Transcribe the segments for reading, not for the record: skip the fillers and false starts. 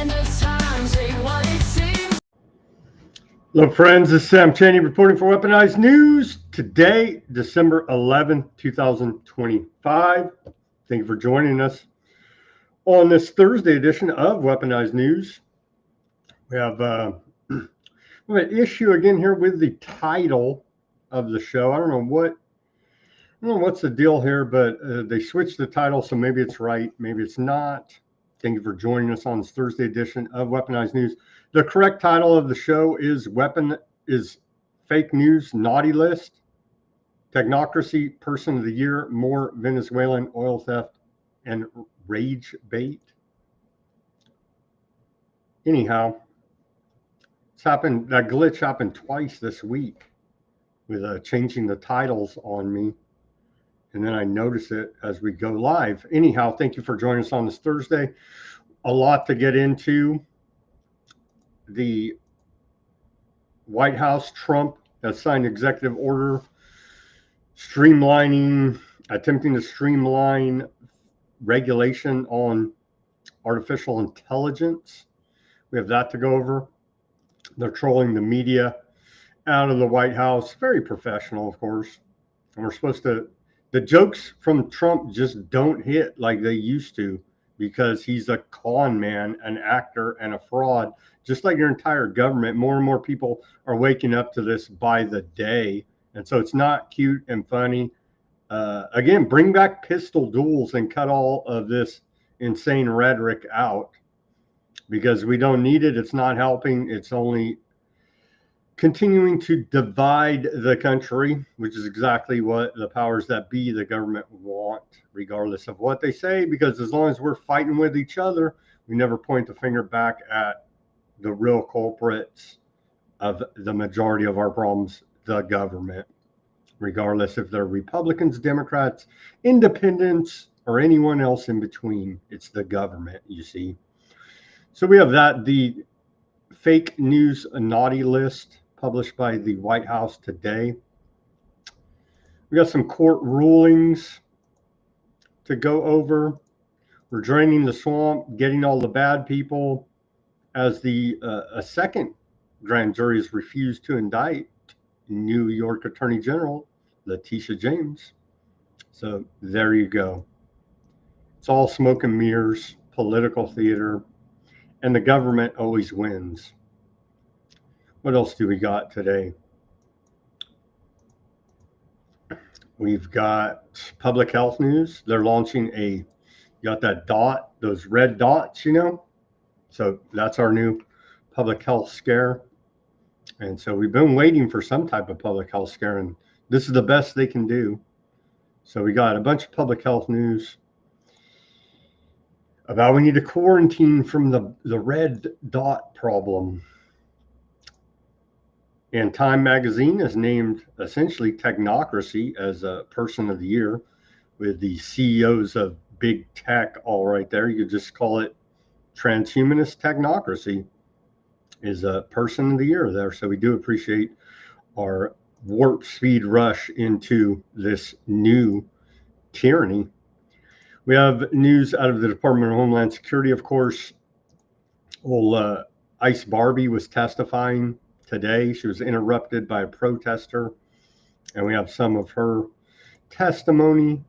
and the times ain't what it seems. Hello, friends. This is Sam Cheney reporting for Weaponized News. Today, December 11th, 2025. Thank you for joining us on this Thursday edition of Weaponized News. We have an issue again here with the title of the show. I don't know what's the deal here, but they switched the title, so maybe it's right, maybe it's not. Thank you for joining us on this Thursday edition of Weaponized News. The correct title of the show is Fake News Naughty List, Technocracy, Person of the Year, More Venezuelan Oil Theft, and Rage Bait. Anyhow, that glitch happened twice this week with changing the titles on me. And then I notice it as we go live. Anyhow, thank you for joining us on this Thursday. A lot to get into. The White House, Trump has signed executive order attempting to streamline regulation on artificial intelligence. We have that to go over. They're trolling the media out of the White House. Very professional, of course. And we're supposed to, the jokes from Trump just don't hit like they used to, because he's a con man, an actor, and a fraud, just like your entire government. More and more people are waking up to this by the day. And so it's not cute and funny. Again, bring back pistol duels and cut all of this insane rhetoric out, because we don't need it. It's not helping. It's only continuing to divide the country, which is exactly what the powers that be, the government, want, regardless of what they say. Because as long as we're fighting with each other, we never point the finger back at the real culprits of the majority of our problems, the government, regardless if they're Republicans, Democrats, independents, or anyone else in between. It's the government, you see. So we have the fake news naughty list published by the White House today. We got some court rulings to go over. We're draining the swamp, getting all the bad people, as a second grand jury has refused to indict New York Attorney General Letitia James. So there you go. It's all smoke and mirrors, political theater, and the government always wins. What else do we got today? We've got public health news. They're launching you got that dot, those red dots, you know? So that's our new public health scare. And so we've been waiting for some type of public health scare, and this is the best they can do. So we got a bunch of public health news about we need to quarantine from the red dot problem. And Time Magazine has named essentially Technocracy as a Person of the Year, with the CEOs of big tech all right there. You could just call it Transhumanist Technocracy is a Person of the Year there. So we do appreciate our warp speed rush into this new tyranny. We have news out of the Department of Homeland Security, of course. Ice Barbie was testifying today. She was interrupted by a protester, and we have some of her testimony.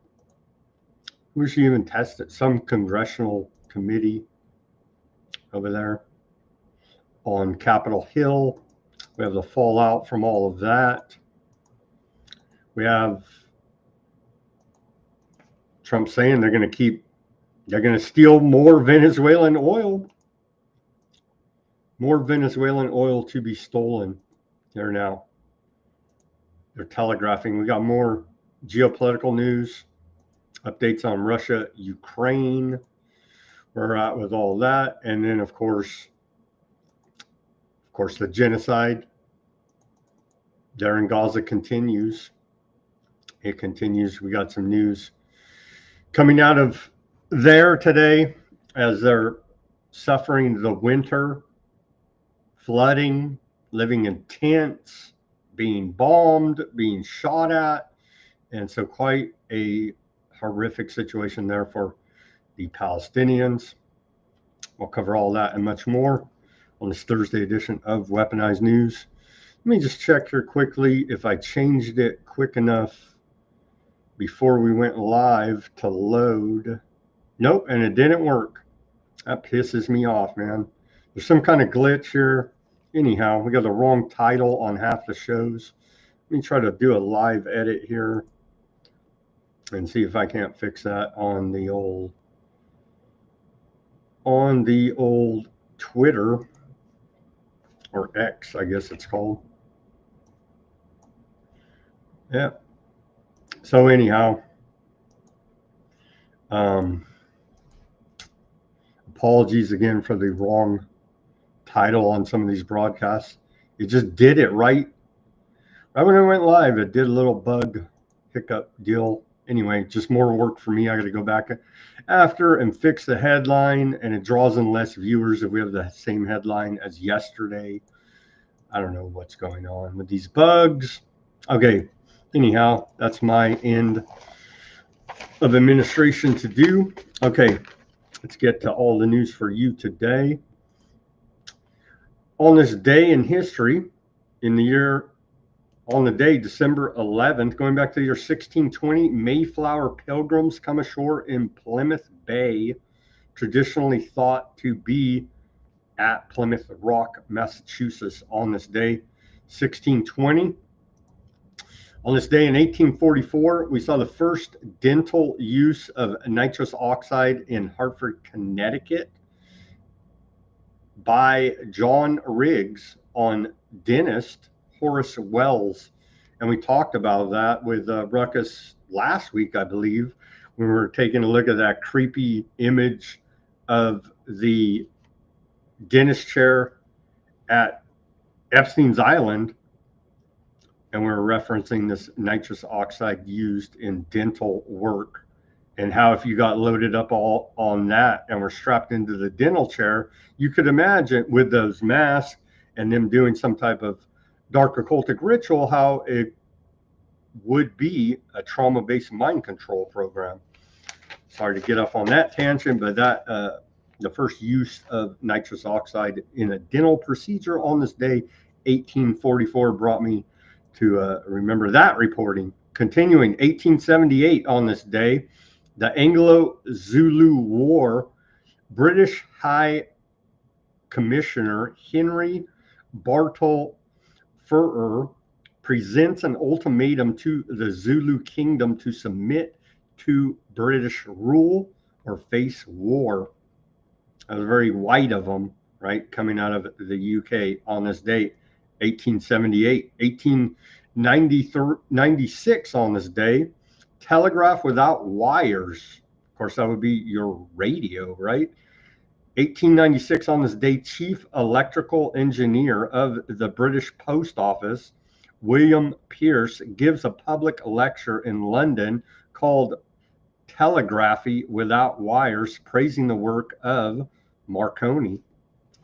Who she even tested? Some congressional committee over there on Capitol Hill. We have the fallout from all of that. We have Trump saying they're going to steal more Venezuelan oil. More Venezuelan oil to be stolen there now. They're telegraphing. We got more geopolitical news, updates on Russia, Ukraine, where we're at with all that. And then, of course, the genocide there in Gaza continues. It continues. We got some news coming out of there today as they're suffering the winter, flooding, living in tents, being bombed, being shot at. And so quite a horrific situation there for the Palestinians. We'll cover all that and much more on this Thursday edition of Weaponized News. Let me just check here quickly if I changed it quick enough before we went live to load. Nope, and it didn't work. That pisses me off, man. There's some kind of glitch here. Anyhow, we got the wrong title on half the shows. Let me try to do a live edit here and see if I can't fix that on the old Twitter, or X, I guess it's called. Yeah. So anyhow, apologies again for the wrong title on some of these broadcasts. It just did it right when I went live. It did a little bug hiccup deal. Anyway, just more work for me. I got to go back after and fix the headline, and it draws in less viewers if we have the same headline as yesterday. I don't know what's going on with these bugs. Okay, anyhow, that's my end of administration to do. Okay, let's get to all the news for you today. On this day in history, on the day, December 11th, going back to the year 1620, Mayflower pilgrims come ashore in Plymouth Bay, traditionally thought to be at Plymouth Rock, Massachusetts. On this day, 1620. On this day in 1844, we saw the first dental use of nitrous oxide in Hartford, Connecticut by John Riggs on dentist Horace Wells. And we talked about that with Ruckus last week, I believe, when we were taking a look at that creepy image of the dentist chair at Epstein's Island. And we were referencing this nitrous oxide used in dental work, and how if you got loaded up all on that and were strapped into the dental chair, you could imagine with those masks and them doing some type of dark occultic ritual, how it would be a trauma-based mind control program. Sorry to get off on that tangent, but that the first use of nitrous oxide in a dental procedure on this day, 1844, brought me to remember that reporting. Continuing, 1878 on this day, the Anglo-Zulu War, British High Commissioner Henry Bartle Ferrer presents an ultimatum to the Zulu kingdom to submit to British rule or face war. That was very white of them, right? Coming out of the UK on this date, 1878. 1896 on this day, telegraph without wires. Of course, that would be your radio, right? 1896 on this day, chief electrical engineer of the British Post Office, William Pierce, gives a public lecture in London called Telegraphy Without Wires, praising the work of Marconi,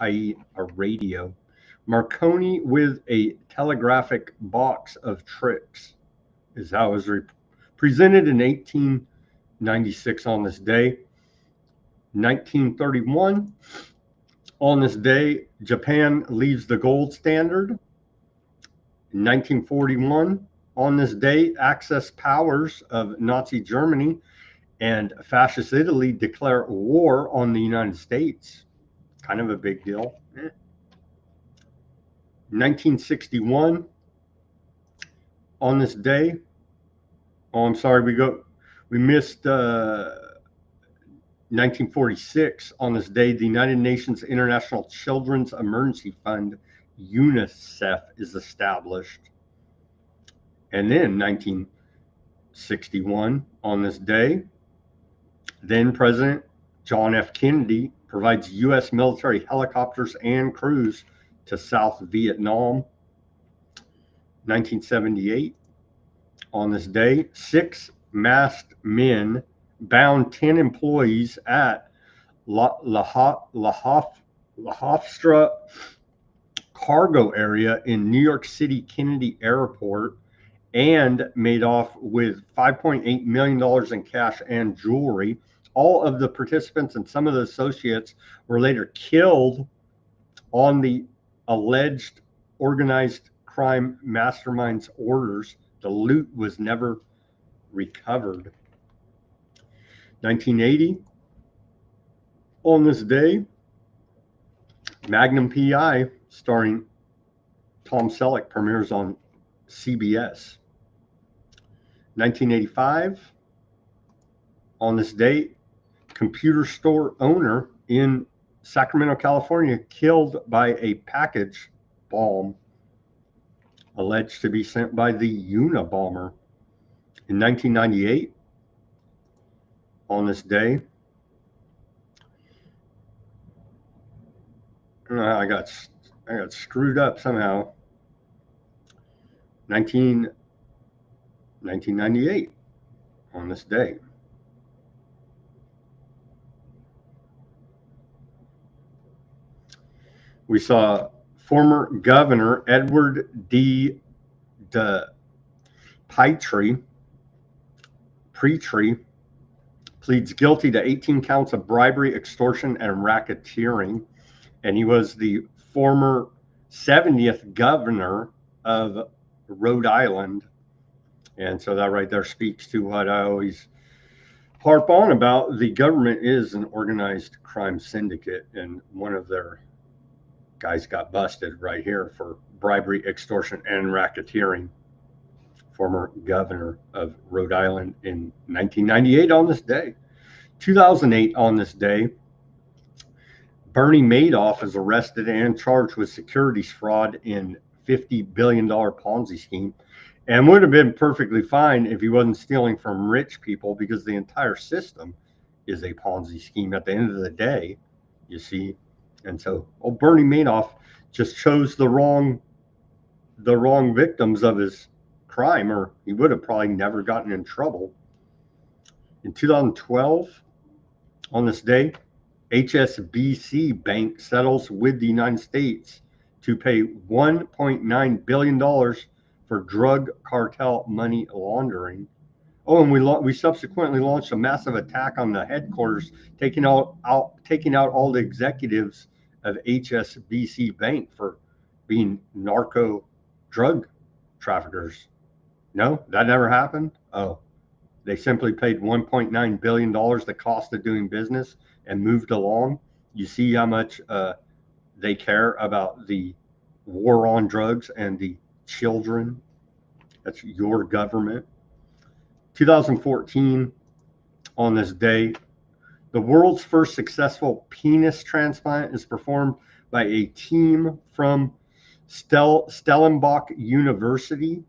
i.e. a radio. Marconi with a telegraphic box of tricks is how it was presented in 1896 on this day. 1931, on this day, Japan leaves the gold standard. In 1941, on this day, Axis powers of Nazi Germany and fascist Italy declare war on the United States. Kind of a big deal. 1961, on this day, we missed 1946. On this day, the United Nations International Children's Emergency Fund, UNICEF, is established. And then 1961, on this day, then President John F. Kennedy provides U.S. military helicopters and crews to South Vietnam. 1978, on this day, 6 masked men bound 10 employees at La Hofstra cargo area in New York City Kennedy Airport and made off with $5.8 million in cash and jewelry. All of the participants and some of the associates were later killed on the alleged organized crime mastermind's orders. The loot was never recovered. 1980, on this day, Magnum PI, starring Tom Selleck, premieres on CBS. 1985, on this date, computer store owner in Sacramento, California, killed by a package bomb alleged to be sent by the Unabomber. In 1998, on this day, I got screwed up somehow. 1998, on this day, we saw former Governor Edward D. Petrie pleads guilty to 18 counts of bribery, extortion, and racketeering. And he was the former 70th governor of Rhode Island. And so that right there speaks to what I always harp on about. The government is an organized crime syndicate, and one of their guys got busted right here for bribery, extortion, and racketeering. Former governor of Rhode Island in 1998 on this day. 2008 on this day, Bernie Madoff is arrested and charged with securities fraud in $50 billion Ponzi scheme, and would have been perfectly fine if he wasn't stealing from rich people, because the entire system is a Ponzi scheme at the end of the day, you see. And so Bernie Madoff just chose the wrong victims of his crime, or he would have probably never gotten in trouble. In 2012, on this day, HSBC Bank settles with the United States to pay $1.9 billion for drug cartel money laundering. Oh, and we subsequently launched a massive attack on the headquarters, taking out all the executives of HSBC Bank for being narco drug traffickers. No, that never happened. Oh, they simply paid $1.9 billion, the cost of doing business, and moved along. You see how much they care about the war on drugs and the children. That's your government. 2014, on this day, the world's first successful penis transplant is performed by a team from Stellenbosch University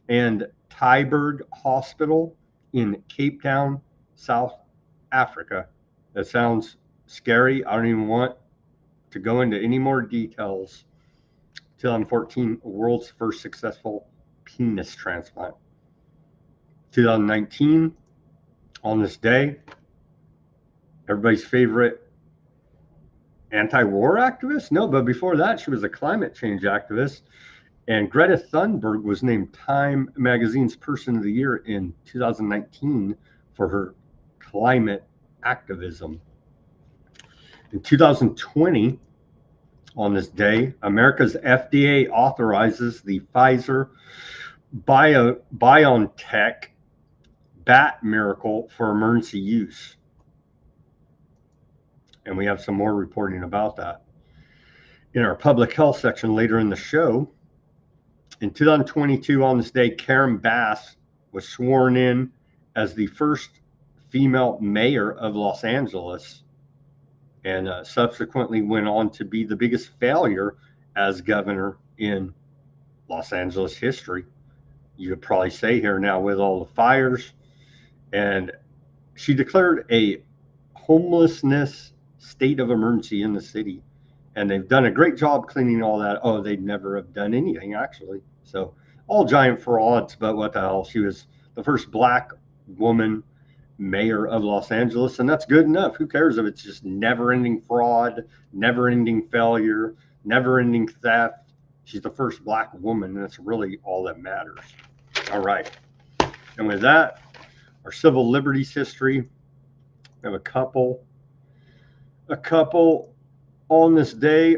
and Tyburg Hospital in Cape Town, South Africa. That sounds scary. I don't even want to go into any more details. 2014, world's first successful penis transplant. 2019, on this day, everybody's favorite anti-war activist? No, but before that, she was a climate change activist. And Greta Thunberg was named Time Magazine's Person of the Year in 2019 for her climate activism. In 2020, on this day, America's FDA authorizes the Pfizer BioNTech bat miracle for emergency use. And we have some more reporting about that in our public health section later in the show. In 2022, on this day, Karen Bass was sworn in as the first female mayor of Los Angeles, and subsequently went on to be the biggest failure as governor in Los Angeles history. You could probably say here now, with all the fires. And she declared a homelessness state of emergency in the city. And they've done a great job cleaning all that. Oh, they'd never have done anything, actually. So all giant frauds, but what the hell? She was the first black woman mayor of Los Angeles, and that's good enough. Who cares if it's just never-ending fraud, never-ending failure, never-ending theft? She's the first black woman, and that's really all that matters. All right. And with that, our civil liberties history. We have a couple on this day,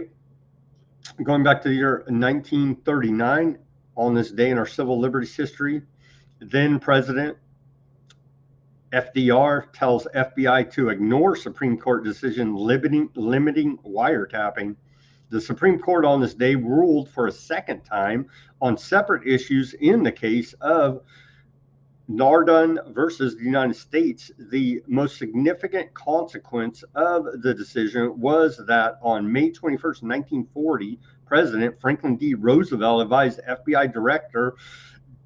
going back to the year 1939, on this day in our civil liberties history. Then President FDR tells FBI to ignore Supreme Court decision limiting wiretapping. The Supreme Court on this day ruled for a second time on separate issues in the case of Nardun versus the United States. The most significant consequence of the decision was that on May 21st, 1940, President Franklin D. Roosevelt advised FBI Director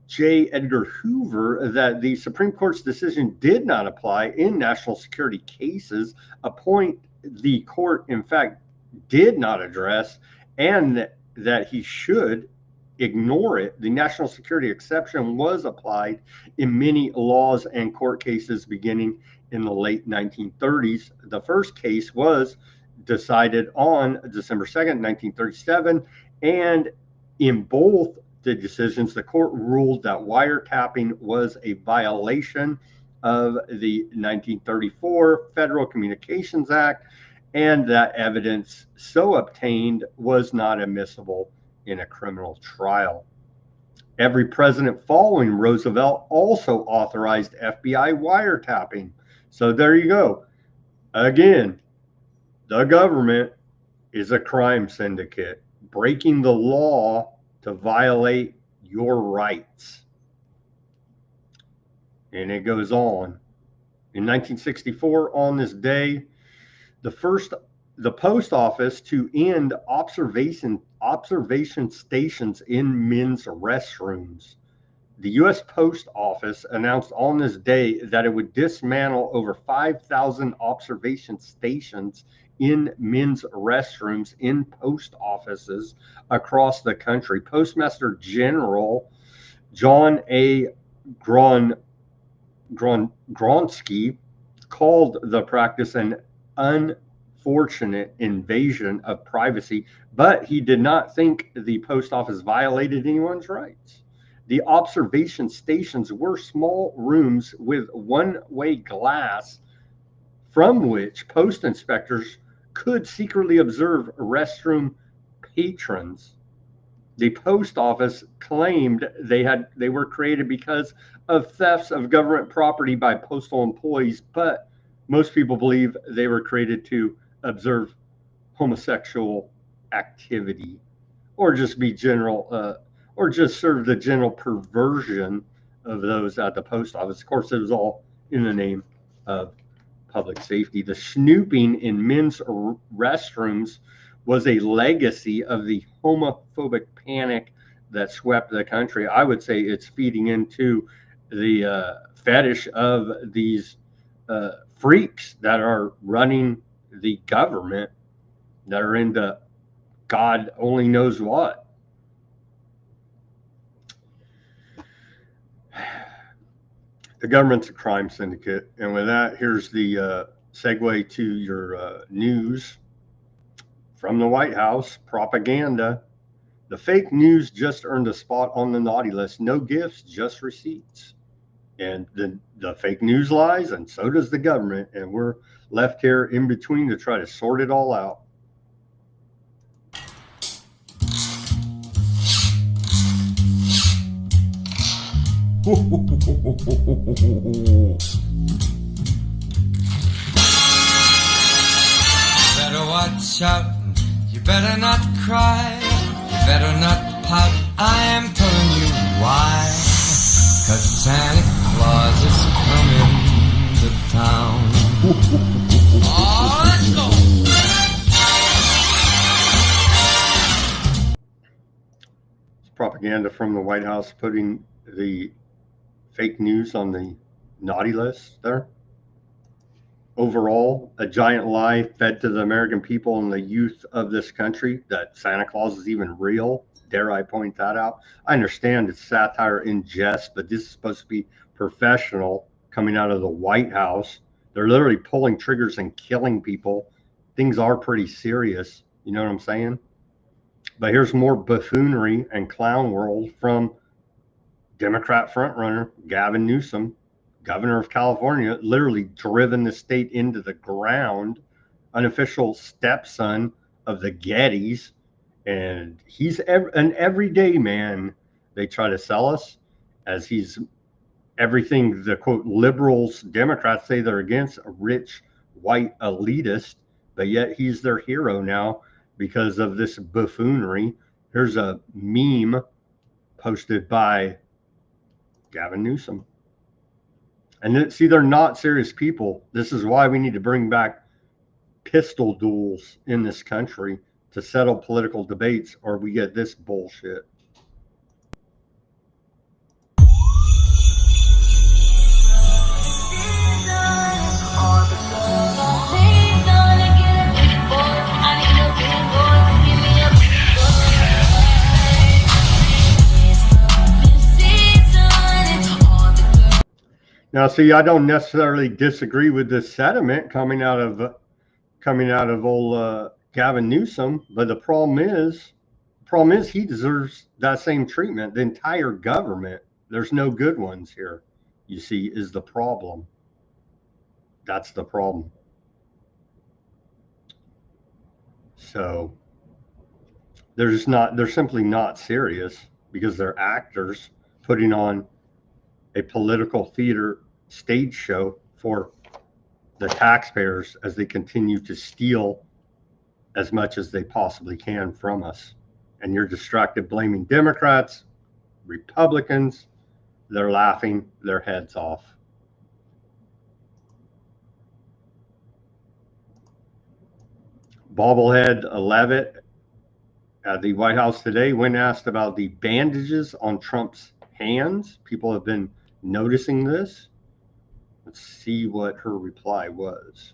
J. Edgar Hoover that the Supreme Court's decision did not apply in national security cases, a point the court, in fact, did not address, and that he should ignore it. The national security exception was applied in many laws and court cases beginning in the late 1930s. The first case was decided on December 2nd, 1937, and in both the decisions, the court ruled that wiretapping was a violation of the 1934 Federal Communications Act, and that evidence so obtained was not admissible in a criminal trial. Every president following Roosevelt also authorized FBI wiretapping. So there you go. Again, the government is a crime syndicate, breaking the law to violate your rights. And it goes on. In 1964, on this day, the post office to end observation stations in men's restrooms. The U.S. Post Office announced on this day that it would dismantle over 5,000 observation stations in men's restrooms in post offices across the country. Postmaster General John A. Gronsky called the practice an unfortunate invasion of privacy, but he did not think the post office violated anyone's rights. The observation stations were small rooms with one-way glass from which post inspectors could secretly observe restroom patrons. The post office claimed they were created because of thefts of government property by postal employees, but most people believe they were created to observe homosexual activity, or just be general, or just serve the general perversion of those at the post office. Of course, it was all in the name of public safety. The snooping in men's restrooms was a legacy of the homophobic panic that swept the country. I would say it's feeding into the fetish of these freaks that are running the government, that are into God only knows what. The government's a crime syndicate. And with that, here's the segue to your news from the White House. Propaganda. The fake news just earned a spot on the naughty list. No gifts, just receipts. And the fake news lies, and so does the government. And we're left here in between to try to sort it all out. Better watch out, you better not cry, you better not pout, I am telling you why. 'Cause Santa Claus is coming to town. Oh, let's go! It's propaganda from the White House putting the fake news on the naughty list there. Overall, a giant lie fed to the American people and the youth of this country that Santa Claus is even real. Dare I point that out? I understand it's satire in jest, but this is supposed to be professional coming out of the White House. They're literally pulling triggers and killing people. Things are pretty serious. You know what I'm saying? But here's more buffoonery and clown world from Democrat frontrunner Gavin Newsom. governor of California, literally driven the state into the ground, unofficial stepson of the Gettys. And he's an everyday man. They try to sell us as he's everything the quote liberals, Democrats say they're against, a rich white elitist, but yet he's their hero now because of this buffoonery. Here's a meme posted by Gavin Newsom. And see, they're not serious people. This is why we need to bring back pistol duels in this country to settle political debates, or we get this bullshit. Now, see, I don't necessarily disagree with this sentiment coming out of old Gavin Newsom, but the problem is he deserves that same treatment. The entire government, there's no good ones here, you see, is the problem. That's the problem. So they're simply not serious because they're actors putting on a political theater stage show for the taxpayers as they continue to steal as much as they possibly can from us. And you're distracted blaming Democrats, Republicans. They're laughing their heads off. Bobblehead Levitt at the White House today, when asked about the bandages on Trump's hands, people have been noticing this. Let's see what her reply was.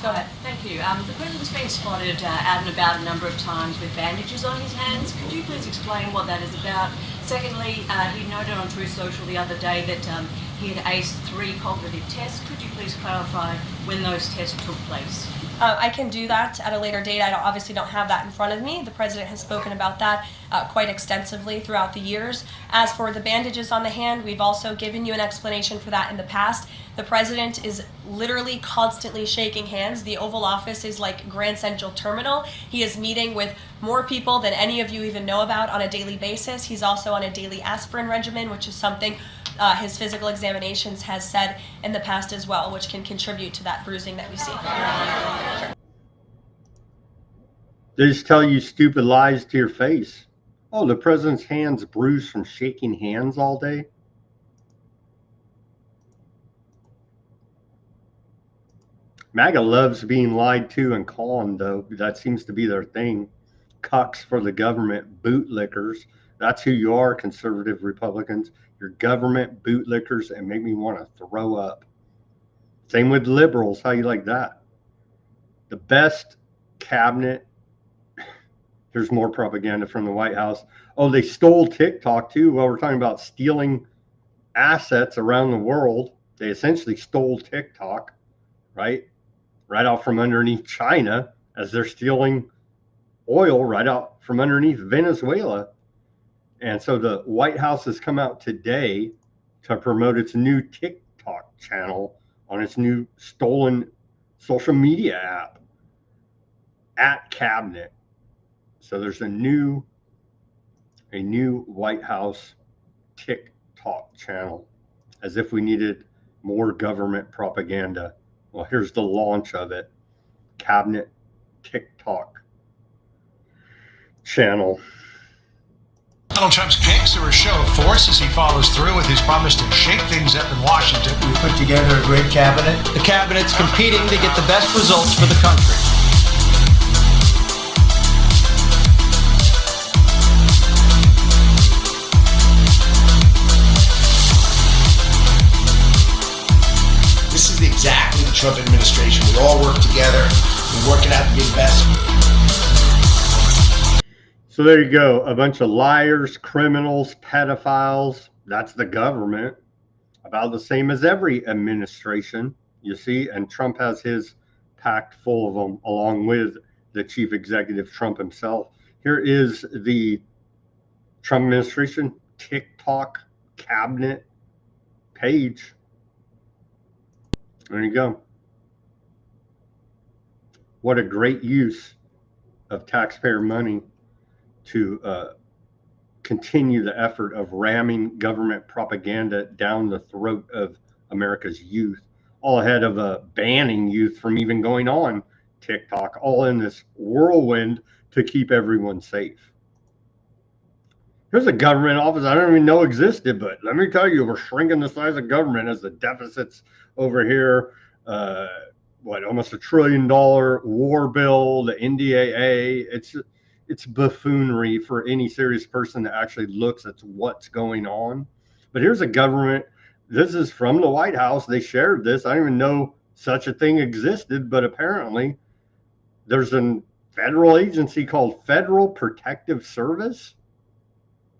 Go ahead. Thank you. The president's been spotted out and about a number of times with bandages on his hands. Could you please explain what that is about? Secondly, he noted on Truth Social the other day that he had aced 3 cognitive tests. Could you please clarify when those tests took place? I can do that at a later date. I obviously don't have that in front of me. The president has spoken about that quite extensively throughout the years. As for the bandages on the hand, we've also given you an explanation for that in the past. The president is literally constantly shaking hands. The Oval Office is like Grand Central Terminal. He is meeting with more people than any of you even know about on a daily basis. He's also on a daily aspirin regimen, which is something his physical examinations has said in the past as well, which can contribute to that bruising that we see. They just tell you stupid lies to your face. Oh, the president's hands bruised from shaking hands all day? MAGA loves being lied to and conned, though. That seems to be their thing. Cucks for the government, bootlickers. That's who you are, conservative Republicans. You're government bootlickers and make me want to throw up. Same with liberals. How you like that? The best cabinet. Here's more propaganda from the White House. Oh, they stole TikTok too. Well, we're talking about stealing assets around the world. They essentially stole TikTok, right? Right out from underneath China, as they're stealing oil right out from underneath Venezuela. And so the White House has come out today to promote its new TikTok channel on its new stolen social media app at Cabinet. So there's a new White House TikTok channel, as if we needed more government propaganda. Well, here's the launch of it. Cabinet TikTok channel. Donald Trump's kicks are a show of force as he follows through with his promise to shake things up in Washington. We put together a great cabinet. The cabinet's competing to get the best results for the country. This is exactly the Trump administration. We all work together. We work it out to be the best. So there you go. A bunch of liars, criminals, pedophiles. That's the government. About the same as every administration, you see. And Trump has his packed full of them, along with the chief executive, Trump himself. Here is the Trump administration TikTok cabinet page. There you go. What a great use of taxpayer money to continue the effort of ramming government propaganda down the throat of America's youth, all ahead of banning youth from even going on TikTok, all in this whirlwind to keep everyone safe. Here's a government office I don't even know existed, but let me tell you, we're shrinking the size of government as the deficits over here. Almost $1 trillion war bill, the NDAA. It's buffoonery for any serious person that actually looks at what's going on. But here's a government. This is from the White House. They shared this. I don't even know such a thing existed, but apparently there's a federal agency called Federal Protective Service.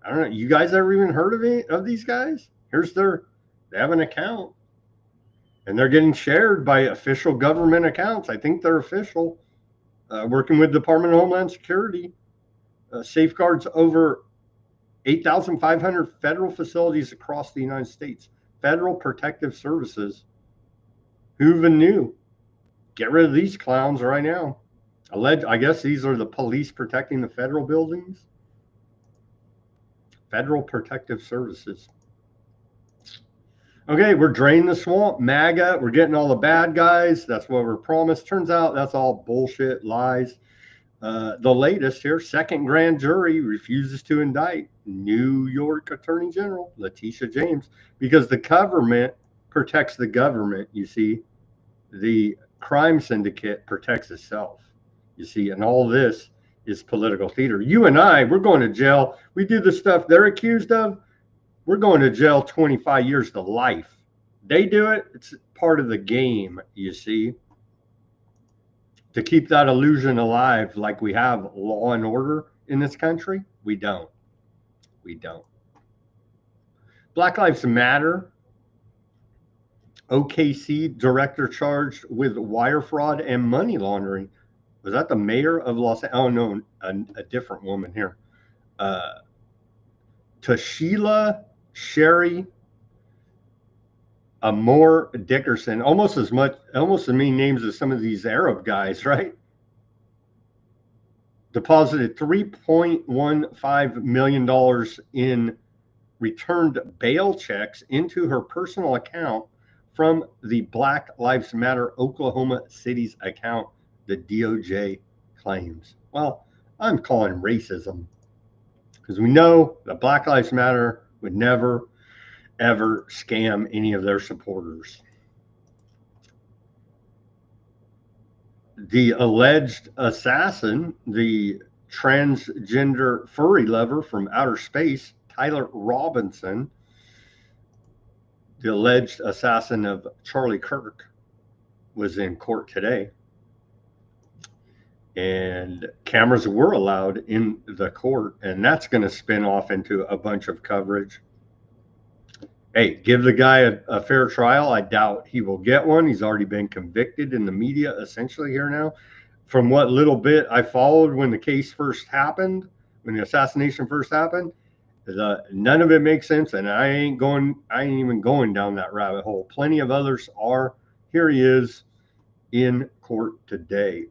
I don't know. You guys ever even heard of any of these guys? They have an account. And they're getting shared by official government accounts. I think they're official. Working with Department of Homeland Security. Safeguards over 8,500 federal facilities across the United States. Federal Protective Services. Who even knew? Get rid of these clowns right now. I guess these are the police protecting the federal buildings. Federal Protective Services. Okay, we're draining the swamp. MAGA, we're getting all the bad guys. That's what we're promised. Turns out that's all bullshit, lies. The latest here, second grand jury refuses to indict New York Attorney General Letitia James because the government protects the government, you see. The crime syndicate protects itself, you see, and all this is political theater. You and I, we're going to jail. We do the stuff they're accused of. We're going to jail 25 years to life. They do it. It's part of the game, you see. To keep that illusion alive like we have law and order in this country, we don't. We don't. Black Lives Matter. OKC director charged with wire fraud and money laundering. Was that the mayor of Los Angeles? Oh, no, a different woman here. Tashila Sherry Amor Dickerson, almost as many names as some of these Arab guys, right? Deposited $3.15 million in returned bail checks into her personal account from the Black Lives Matter Oklahoma City's account, the DOJ claims. Well, I'm calling racism because we know that Black Lives Matter would never, ever scam any of their supporters. The alleged assassin, the transgender furry lover from outer space, Tyler Robinson, the alleged assassin of Charlie Kirk, was in court today. And cameras were allowed in the court, and that's going to spin off into a bunch of coverage. Hey, give the guy a fair trial. I doubt he will get one. He's already been convicted in the media essentially here now. From what little bit I followed when the case first happened, when the assassination first happened, none of it makes sense, and I ain't even going down that rabbit hole. Plenty of others are. Here he is in court today.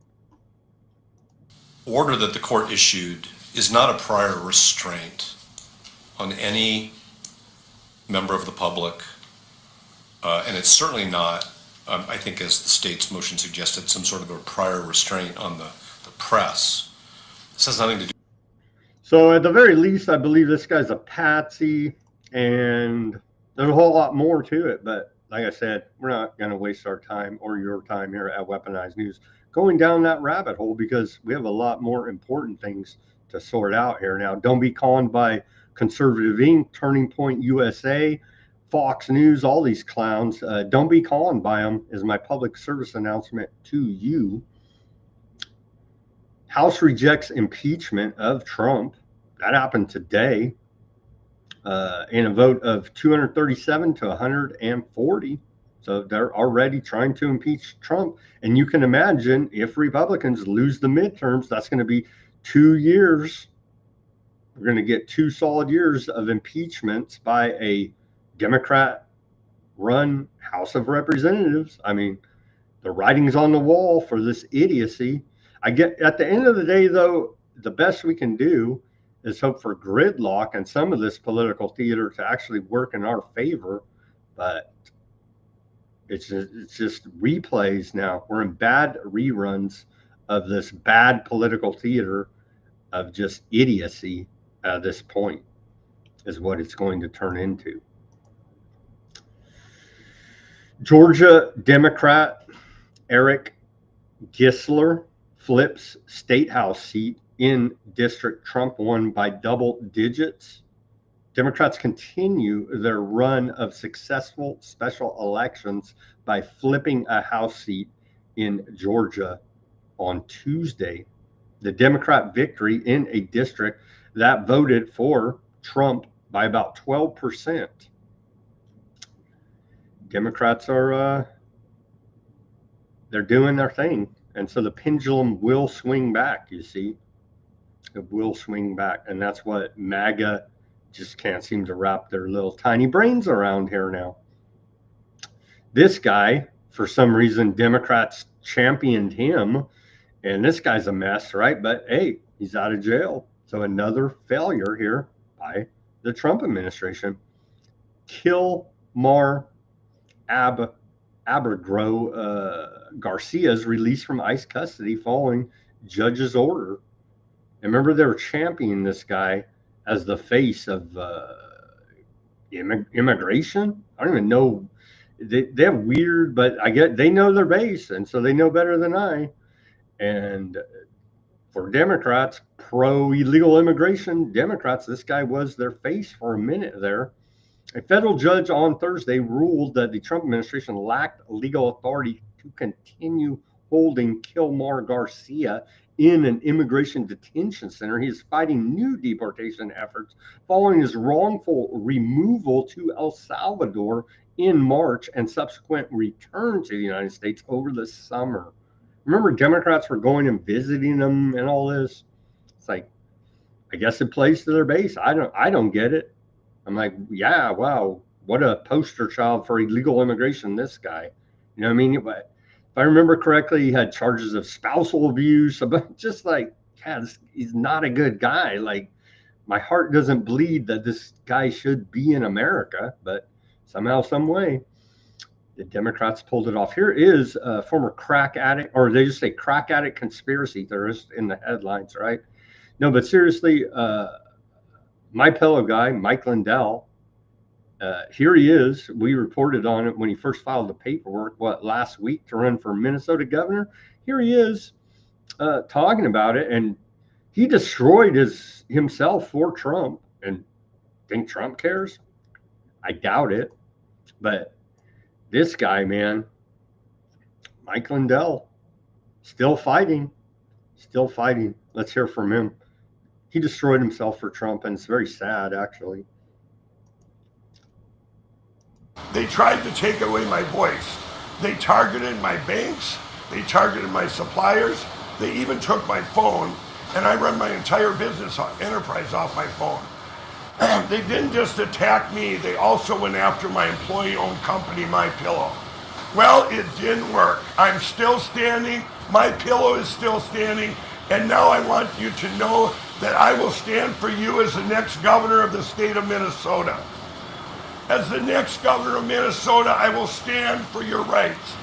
Order that the court issued is not a prior restraint on any member of the public, and it's certainly not, I think as the state's motion suggested, some sort of a prior restraint on the press. This has nothing to do. So at the very least, I believe this guy's a patsy, and there's a whole lot more to it, but like I said, we're not going to waste our time or your time here at Weaponized News going down that rabbit hole because we have a lot more important things to sort out here now. Don't be conned by Conservative Inc., Turning Point USA, Fox News, all these clowns. Don't be conned by them is my public service announcement to you. House rejects impeachment of Trump. That happened today in a vote of 237 to 140. So they're already trying to impeach Trump. And you can imagine if Republicans lose the midterms, that's going to be 2 years. We're going to get 2 solid years of impeachments by a Democrat-run House of Representatives. I mean, the writing's on the wall for this idiocy. I get at the end of the day, though, the best we can do is hope for gridlock and some of this political theater to actually work in our favor. But it's just replays now. We're in bad reruns of this bad political theater of just idiocy at this point is what it's going to turn into. Georgia Democrat Eric Gissler flips state house seat in district Trump won by double digits. Democrats continue their run of successful special elections by flipping a house seat in Georgia on Tuesday. The Democrat victory in a district that voted for Trump by about 12%. Democrats are they're doing their thing, and so the pendulum will swing back. You see, it will swing back, and that's what MAGA just can't seem to wrap their little tiny brains around here now. This guy, for some reason, Democrats championed him, and this guy's a mess, right? But hey, he's out of jail. So another failure here by the Trump administration. Kilmar Abrego Garcia's released from ICE custody following judge's order. And remember, they were championing this guy as the face of immigration. I don't even know. They have weird, but I get they know their base, and so they know better than I. And for Democrats, pro-illegal immigration Democrats, this guy was their face for a minute there. A federal judge on Thursday ruled that the Trump administration lacked legal authority to continue holding Kilmar Garcia in an immigration detention center. He is fighting new deportation efforts following his wrongful removal to El Salvador in March and subsequent return to the United States over the summer. Remember, Democrats were going and visiting them and all this. It's like, I guess it plays to their base. I don't get it. I'm like, yeah, wow, what a poster child for illegal immigration, this guy. You know what I mean? But if I remember correctly, he had charges of spousal abuse, but just like, yeah, he's not a good guy. Like, my heart doesn't bleed that this guy should be in America, but somehow, some way, the Democrats pulled it off. Here is a former crack addict, or they just say crack addict conspiracy theorist in the headlines, right? No, but seriously, my pillow guy, Mike Lindell, here he is. We reported on it when he first filed the paperwork, last week to run for Minnesota governor. Here he is talking about it, and he destroyed himself for Trump. And think Trump cares? I doubt it. But this guy, man, Mike Lindell, still fighting. Let's hear from him. He destroyed himself for Trump, and it's very sad, actually. They tried to take away my voice. They targeted my banks. They targeted my suppliers. They even took my phone, and I run my entire business enterprise off my phone. They didn't just attack me, they also went after my employee-owned company, My Pillow. Well, it didn't work. I'm still standing. My Pillow is still standing. And now I want you to know that I will stand for you as the next governor of the state of Minnesota. As the next governor of Minnesota, I will stand for your rights.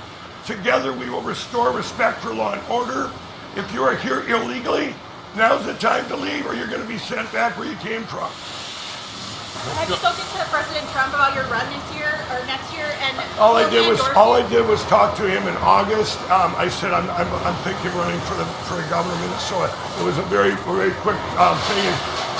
Together we will restore respect for law and order. If you are here illegally, now's the time to leave, or you're going to be sent back where you came from. Have you spoken to President Trump about your run this year or next year? And all I did was talk to him in August. I said I'm thinking of running for the governor of Minnesota. It was a very quick thing,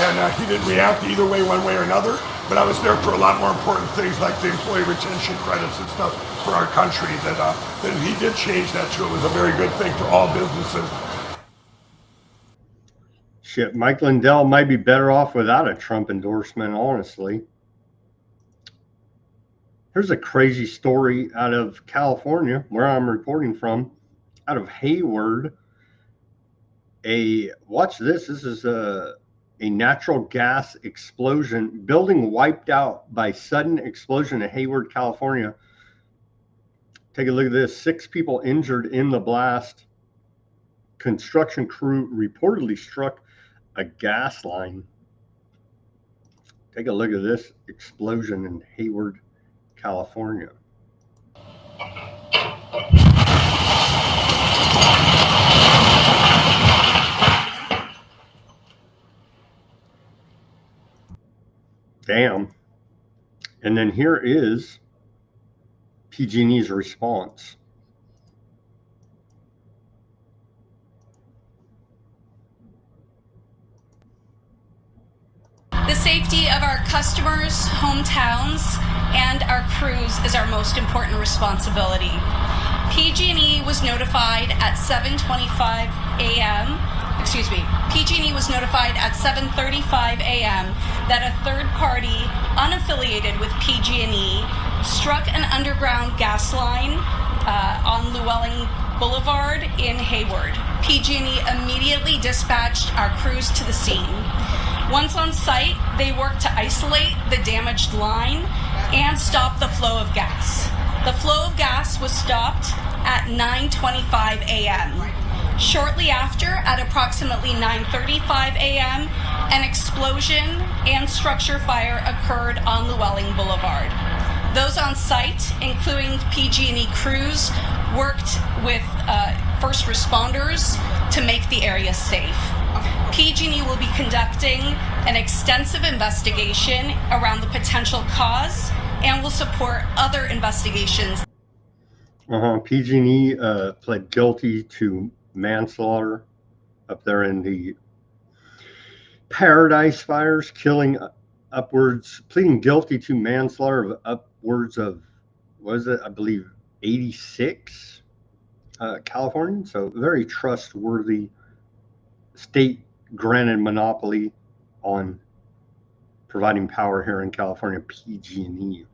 and he didn't react either way, one way or another. But I was there for a lot more important things like the employee retention credits and stuff for our country. That he did change that too. It was a very good thing for all businesses. Shit, Mike Lindell might be better off without a Trump endorsement, honestly. Here's a crazy story out of California, where I'm reporting from, out of Hayward. Watch this. This is a natural gas explosion, building wiped out by sudden explosion in Hayward, California. Take a look at this. 6 people injured in the blast. Construction crew reportedly struck a gas line. Take a look at this explosion in Hayward, California. Damn. And then here is PG&E's response. The safety of our customers, hometowns, and our crews is our most important responsibility. PG&E was notified at 7:25 a.m. PG&E was notified at 7:35 a.m. that a third party unaffiliated with PG&E struck an underground gas line on Llewellyn Boulevard in Hayward. PG&E immediately dispatched our crews to the scene. Once on site, they worked to isolate the damaged line and stop the flow of gas. The flow of gas was stopped at 9:25 a.m. Shortly after, at approximately 9:35 a.m., an explosion and structure fire occurred on Llewellyn Boulevard. Those on site, including PG&E crews, worked with first responders to make the area safe. PG&E will be conducting an extensive investigation around the potential cause and will support other investigations. PG&E pled guilty to manslaughter up there in the Paradise fires, pleading guilty to manslaughter of upwards of, I believe, 86 Californians. So very trustworthy state granted monopoly on providing power here in California, PG&E.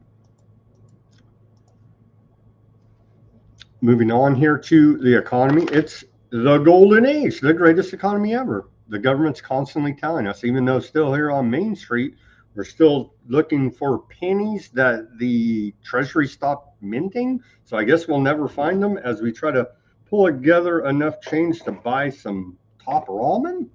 Moving on here to the economy. It's the golden age, the greatest economy ever. The government's constantly telling us, even though still here on Main Street, we're still looking for pennies that the Treasury stopped minting. So I guess we'll never find them as we try to pull together enough change to buy some top ramen.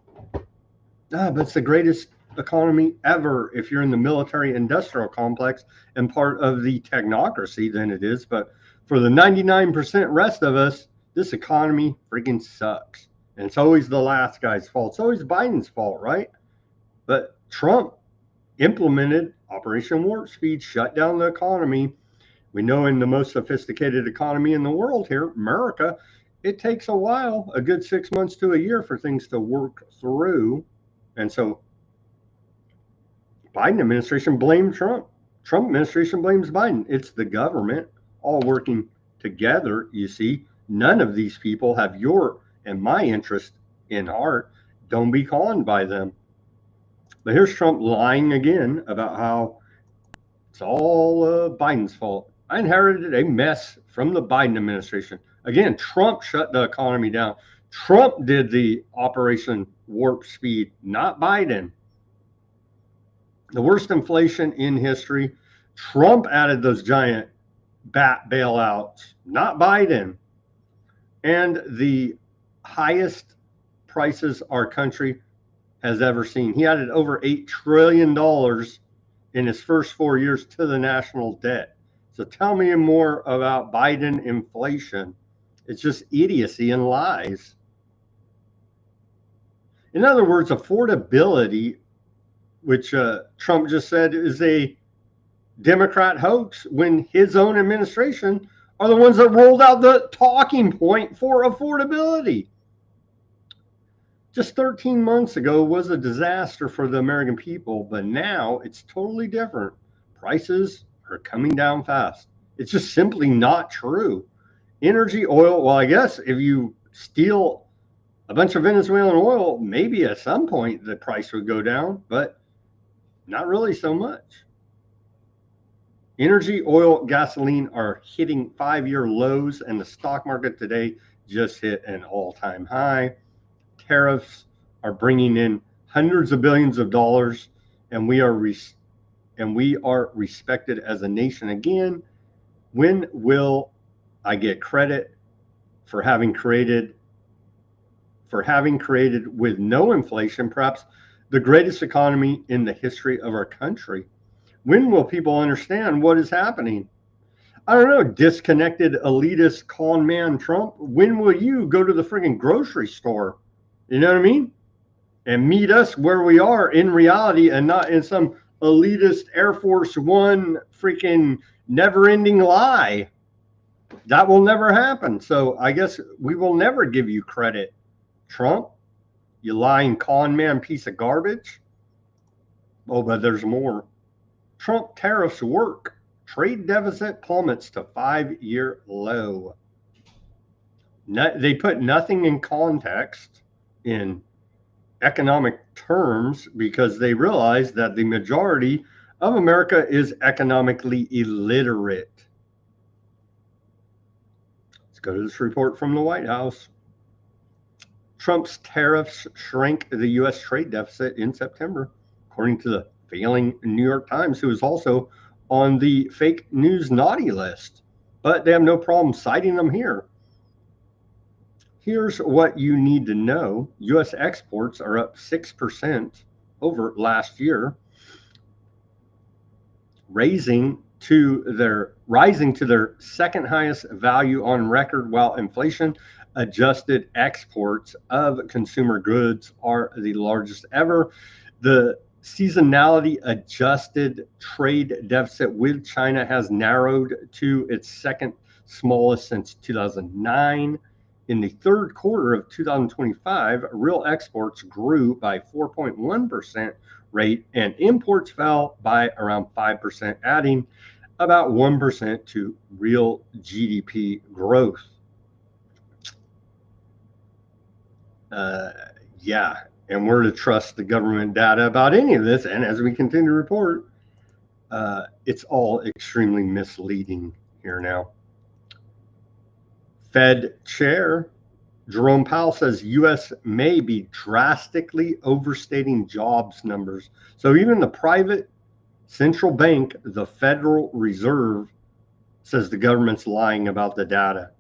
But it's the greatest economy ever if you're in the military industrial complex and part of the technocracy, then it is. But for the 99% rest of us, this economy freaking sucks. And it's always the last guy's fault. It's always Biden's fault, right? But Trump implemented Operation Warp Speed, shut down the economy. We know in the most sophisticated economy in the world here, America, it takes a while, a good 6 months to a year for things to work through. And so Biden administration blamed Trump. Trump administration blames Biden. It's the government all working together, you see. None of these people have your and my interest in heart. Don't be conned by them. But here's Trump lying again about how it's all Biden's fault. I inherited a mess from the Biden administration. Again, Trump shut the economy down. Trump did the Operation Warp Speed, not Biden. The worst inflation in history. Trump added those giant bat bailouts, not Biden. And the highest prices our country has ever seen. He added over $8 trillion in his first 4 years to the national debt. So tell me more about Biden inflation. It's just idiocy and lies. In other words, affordability, which Trump just said is a Democrat hoax, when his own administration are the ones that rolled out the talking point for affordability. Just 13 months ago was a disaster for the American people, but now it's totally different. Prices are coming down fast. It's just simply not true. Energy, oil, well, I guess if you steal a bunch of Venezuelan oil, maybe at some point the price would go down, but not really so much. Energy, oil, gasoline are hitting 5-year lows, and the stock market today just hit an all-time high. Tariffs are bringing in hundreds of billions of dollars, and we are respected as a nation again. When will I get credit for having created with no inflation, perhaps the greatest economy in the history of our country? When will people understand what is happening? I don't know, disconnected elitist con man Trump. When will you go to the friggin' grocery store? You know what I mean? And meet us where we are in reality and not in some elitist Air Force One freaking never-ending lie. That will never happen. So I guess we will never give you credit, Trump. You lying con man piece of garbage. Oh, but there's more. Trump tariffs work. Trade deficit plummets to 5-year low. They put nothing in context in economic terms because they realize that the majority of America is economically illiterate. Let's go to this report from the White House. Trump's tariffs shrank the U.S. trade deficit in September, according to the failing New York Times, who is also on the fake news naughty list. But they have no problem citing them here. Here's what you need to know. U.S. exports are up 6% over last year, rising to their second highest value on record, while inflation adjusted exports of consumer goods are the largest ever. The seasonality adjusted trade deficit with China has narrowed to its second smallest since 2009. In the third quarter of 2025, real exports grew by 4.1% rate and imports fell by around 5%, adding about 1% to real GDP growth. Yeah, and we're to trust the government data about any of this. And as we continue to report, it's all extremely misleading here now. Fed Chair Jerome Powell says U.S. may be drastically overstating jobs numbers. So even the private central bank, the Federal Reserve, says the government's lying about the data.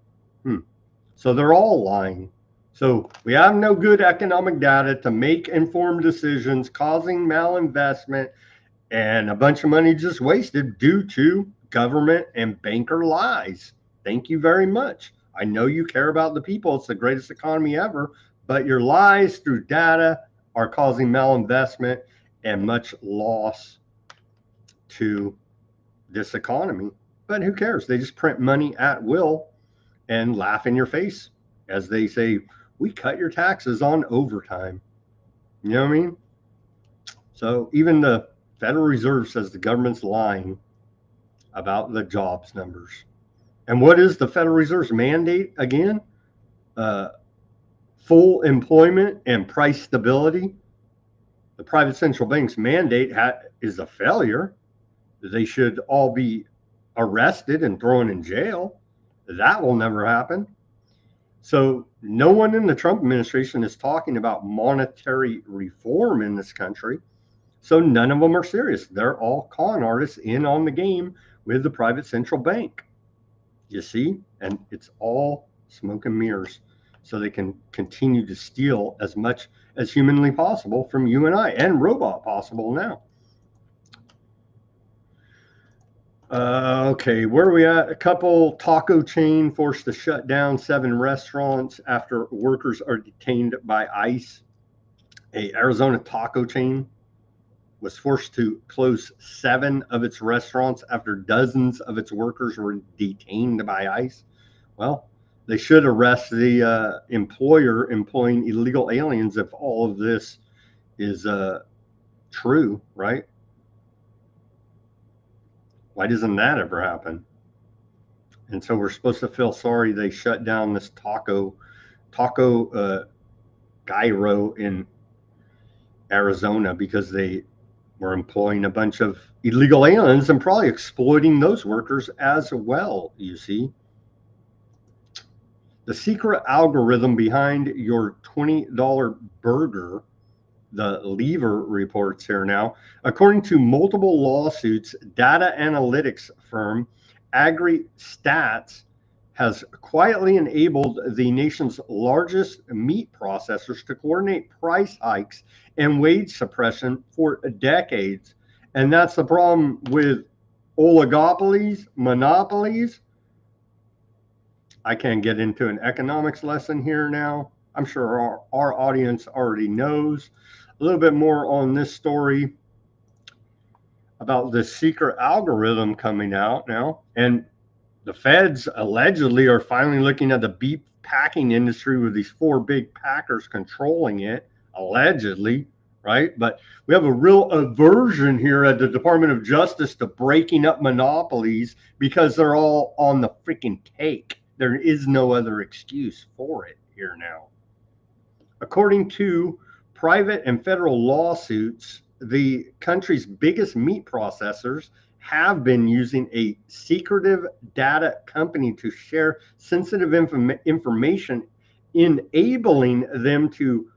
So they're all lying. So we have no good economic data to make informed decisions, causing malinvestment and a bunch of money just wasted due to government and banker lies. Thank you very much. I know you care about the people. It's the greatest economy ever, but your lies through data are causing malinvestment and much loss to this economy. But who cares? They just print money at will and laugh in your face as they say, we cut your taxes on overtime. You know what I mean? So even the Federal Reserve says the government's lying about the jobs numbers. And what is the Federal Reserve's mandate again? Full employment and price stability. The private central bank's mandate is a failure. They should all be arrested and thrown in jail. That will never happen. So no one in the Trump administration is talking about monetary reform in this country. So none of them are serious. They're all con artists in on the game with the private central bank. You see? And it's all smoke and mirrors. So they can continue to steal as much as humanly possible from you and I, and robot possible now. Okay, where are we at? A couple taco chain forced to shut down 7 restaurants after workers are detained by ICE. A Arizona taco chain was forced to close 7 of its restaurants after dozens of its workers were detained by ICE. Well, they should arrest the employer employing illegal aliens if all of this is true, right? Why doesn't that ever happen? And so we're supposed to feel sorry they shut down this taco gyro in Arizona because they were employing a bunch of illegal aliens and probably exploiting those workers as well, you see. The secret algorithm behind your $20 burger the Lever reports here now. According to multiple lawsuits, data analytics firm AgriStats has quietly enabled the nation's largest meat processors to coordinate price hikes and wage suppression for decades. And that's the problem with oligopolies, monopolies. I can't get into an economics lesson here now. I'm sure our audience already knows a little bit more on this story about the secret algorithm coming out now. And the feds allegedly are finally looking at the beef packing industry with these 4 big packers controlling it, allegedly, right? But we have a real aversion here at the Department of Justice to breaking up monopolies because they're all on the freaking take. There is no other excuse for it here now. According to private and federal lawsuits, the country's biggest meat processors have been using a secretive data company to share sensitive information, enabling them to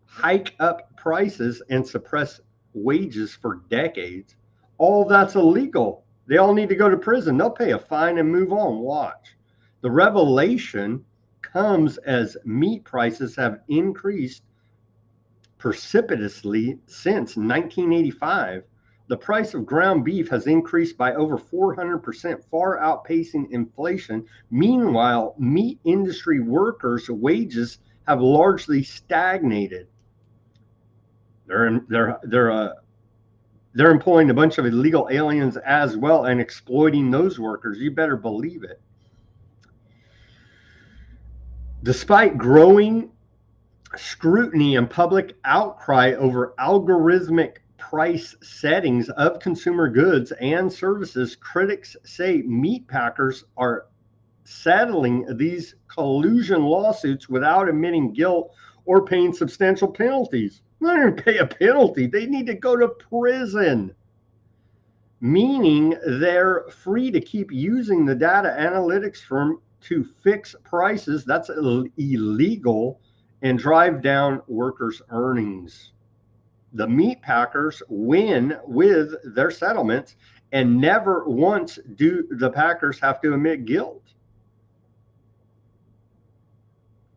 hike up prices and suppress wages for decades. All that's illegal. They all need to go to prison. They'll pay a fine and move on. Watch. The revelation comes as meat prices have increased precipitously since 1985. The price of ground beef has increased by over 400%, far outpacing inflation. Meanwhile, meat industry workers' wages have largely stagnated. They're employing a bunch of illegal aliens as well and exploiting those workers. You better believe it. Despite growing scrutiny and public outcry over algorithmic price settings of consumer goods and services, critics say meat packers are settling these collusion lawsuits without admitting guilt or paying substantial penalties. They're not going to pay a penalty. They need to go to prison, meaning they're free to keep using the data analytics firm to fix prices. That's illegal, and drive down workers' earnings. The meat packers win with their settlements, and never once do the packers have to admit guilt.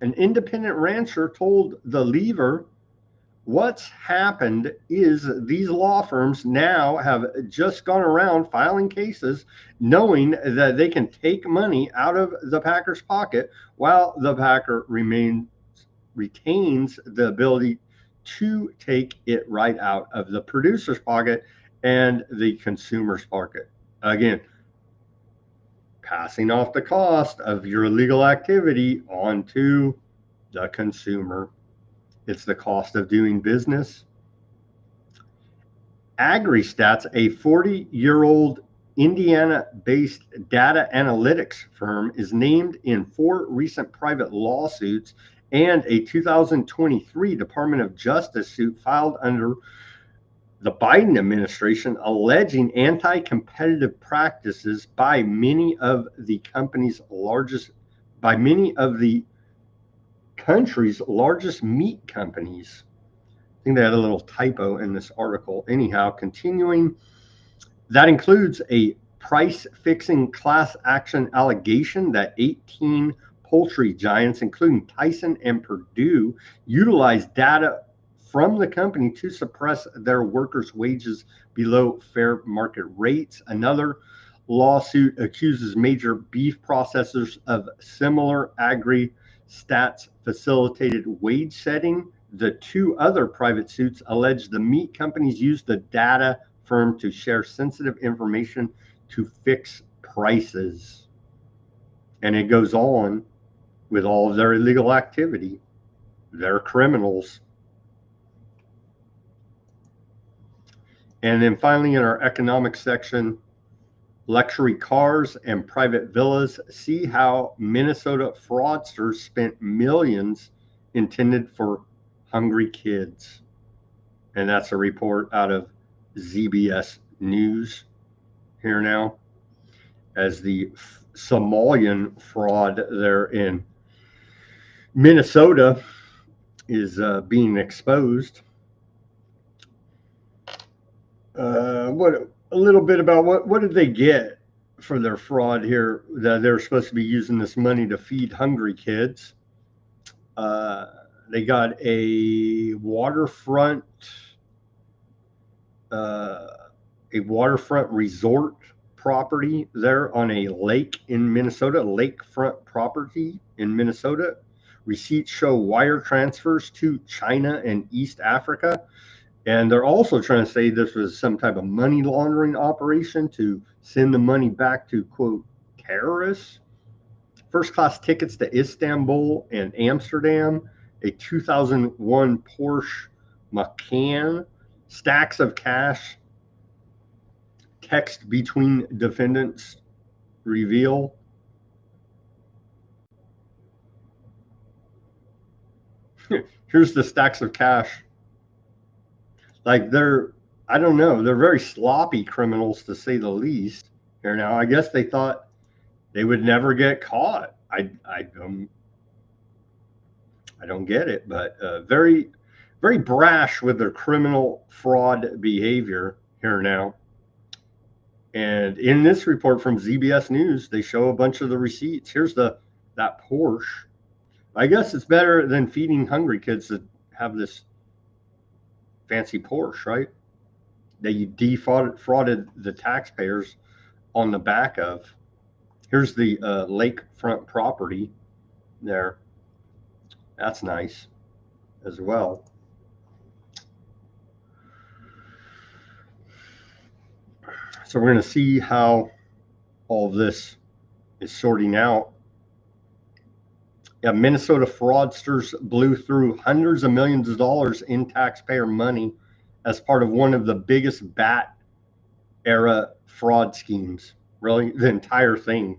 An independent rancher told the Lever, what's happened is these law firms now have just gone around filing cases knowing that they can take money out of the packer's pocket while the packer retains the ability to take it right out of the producer's pocket and the consumer's pocket. Again, passing off the cost of your illegal activity onto the consumer. It's the cost of doing business. AgriStats, a 40-year-old Indiana-based data analytics firm, is named in 4 recent private lawsuits and a 2023 Department of Justice suit filed under the Biden administration, alleging anti-competitive practices by many of the country's largest meat companies. I think they had a little typo in this article. Anyhow, continuing, that includes a price-fixing class action allegation that 18 poultry giants, including Tyson and Purdue, utilized data from the company to suppress their workers' wages below fair market rates. Another lawsuit accuses major beef processors of similar AgriStats facilitated wage setting. The 2 other private suits allege the meat companies used the data firm to share sensitive information to fix prices. And it goes on with all of their illegal activity. They're criminals. And then finally, in our economic section, luxury cars and private villas. See how Minnesota fraudsters spent millions intended for hungry kids. And that's a report out of ZBS News here now, as the Somalian fraud there in Minnesota is being exposed. What a little bit about what did they get for their fraud here? That they're supposed to be using this money to feed hungry kids. They got a waterfront resort property there on a lake in Minnesota, lakefront property in Minnesota. Receipts show wire transfers to China and East Africa. And they're also trying to say this was some type of money laundering operation to send the money back to, quote, terrorists. First class tickets to Istanbul and Amsterdam, a 2001 Porsche Macan, stacks of cash, text between defendants reveal. Here's the stacks of cash. Like I don't know, they're very sloppy criminals to say the least. Here now, I guess they thought they would never get caught. I don't get it, but very, very brash with their criminal fraud behavior here now. And in this report from ZBS News, they show a bunch of the receipts. Here's that Porsche. I guess it's better than feeding hungry kids to have this fancy Porsche, right? That you defrauded the taxpayers on the back of. Here's the lakefront property there. That's nice as well. So we're going to see how all of this is sorting out. Yeah, Minnesota fraudsters blew through hundreds of millions of dollars in taxpayer money as part of one of the biggest BAT era fraud schemes. Really, the entire thing.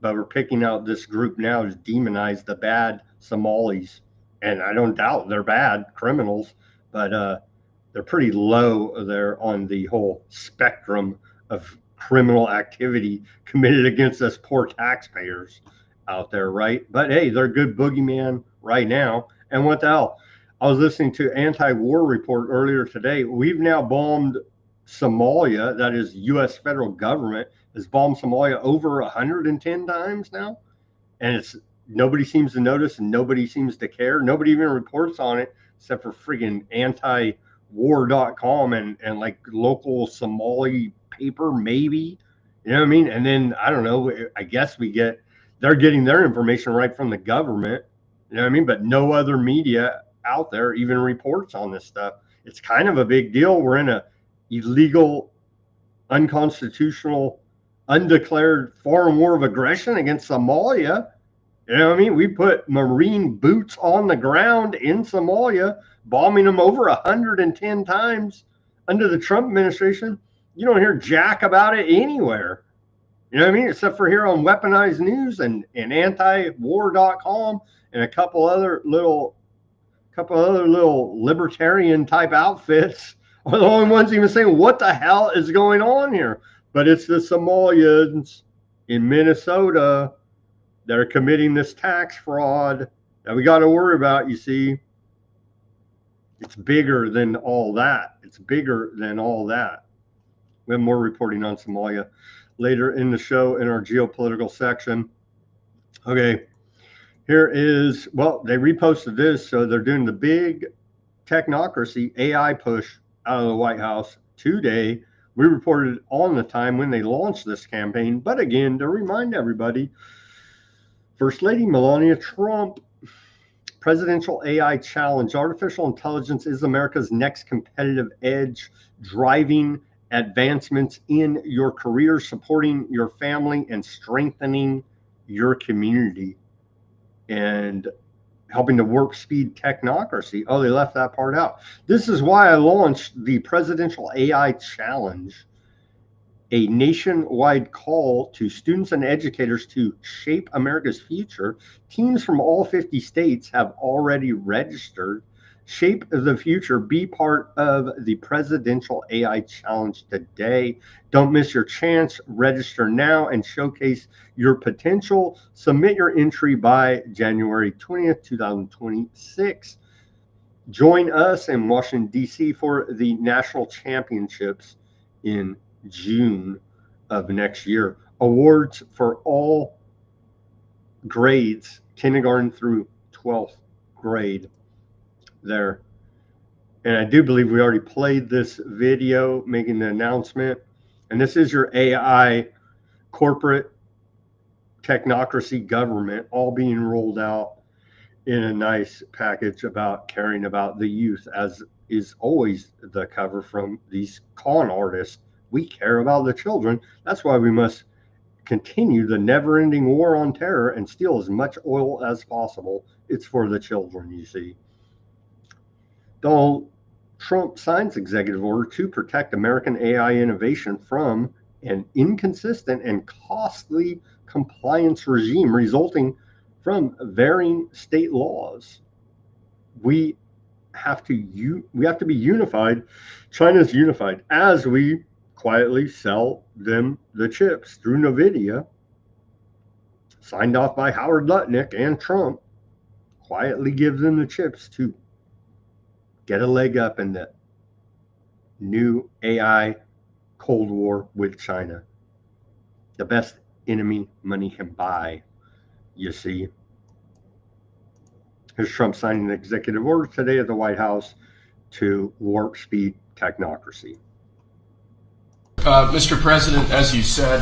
But we're picking out this group now to demonize the bad Somalis. And I don't doubt they're bad criminals, but they're pretty low there on the whole spectrum of criminal activity committed against us poor taxpayers out there, right? But hey, they're a good boogeyman right now. And what the hell? I was listening to Anti-War Report earlier today. We've now bombed Somalia. That is, U.S. federal government has bombed Somalia over 110 times now. And nobody seems to notice and nobody seems to care. Nobody even reports on it except for friggin' antiwar.com and like local Somali paper, maybe. You know what I mean? And then, I don't know, I guess they're getting their information right from the government. You know what I mean? But no other media out there even reports on this stuff. It's kind of a big deal. We're in a illegal, unconstitutional, undeclared foreign war of aggression against Somalia. You know what I mean? We put Marine boots on the ground in Somalia, bombing them over 110 times under the Trump administration. You don't hear jack about it anywhere. You know what I mean? Except for here on Weaponized News and antiwar.com and a couple other little libertarian type outfits are the only ones even saying what the hell is going on here. But it's the Somalians in Minnesota that are committing this tax fraud that we got to worry about. You see, it's bigger than all that. It's bigger than all that. We have more reporting on Somalia later in the show in our geopolitical section. Okay, here is, well, they reposted this, so they're doing the big technocracy AI push out of the White House today. We reported on the time when they launched this campaign, but again, to remind everybody, First Lady Melania Trump, presidential AI challenge. Artificial intelligence is America's next competitive edge, driving advancements in your career, supporting your family, and strengthening your community, and helping to warp speed technocracy. Oh, they left that part out. This is why I launched the Presidential AI Challenge, a nationwide call to students and educators to shape America's future. Teams from all 50 states have already registered. Shape the future. Be part of the Presidential AI Challenge today. Don't miss your chance. Register now and showcase your potential. Submit your entry by January 20th, 2026. Join us in Washington, D.C. for the national championships in June of next year. Awards for all grades, kindergarten through 12th grade there. And I do believe we already played this video making the announcement. And this is your AI corporate technocracy government all being rolled out in a nice package about caring about the youth, as is always the cover from these con artists. We care about the children. That's why we must continue the never-ending war on terror and steal as much oil as possible. It's for the children, you see. Donald Trump signs executive order to protect American AI innovation from an inconsistent and costly compliance regime resulting from varying state laws. We have to be unified. China's unified as we quietly sell them the chips through NVIDIA, signed off by Howard Lutnick and Trump, quietly give them the chips to get a leg up in the new AI Cold War with China. The best enemy money can buy, you see. Here's Trump signing an executive order today at the White House to warp speed technocracy. Mr. President, as you said,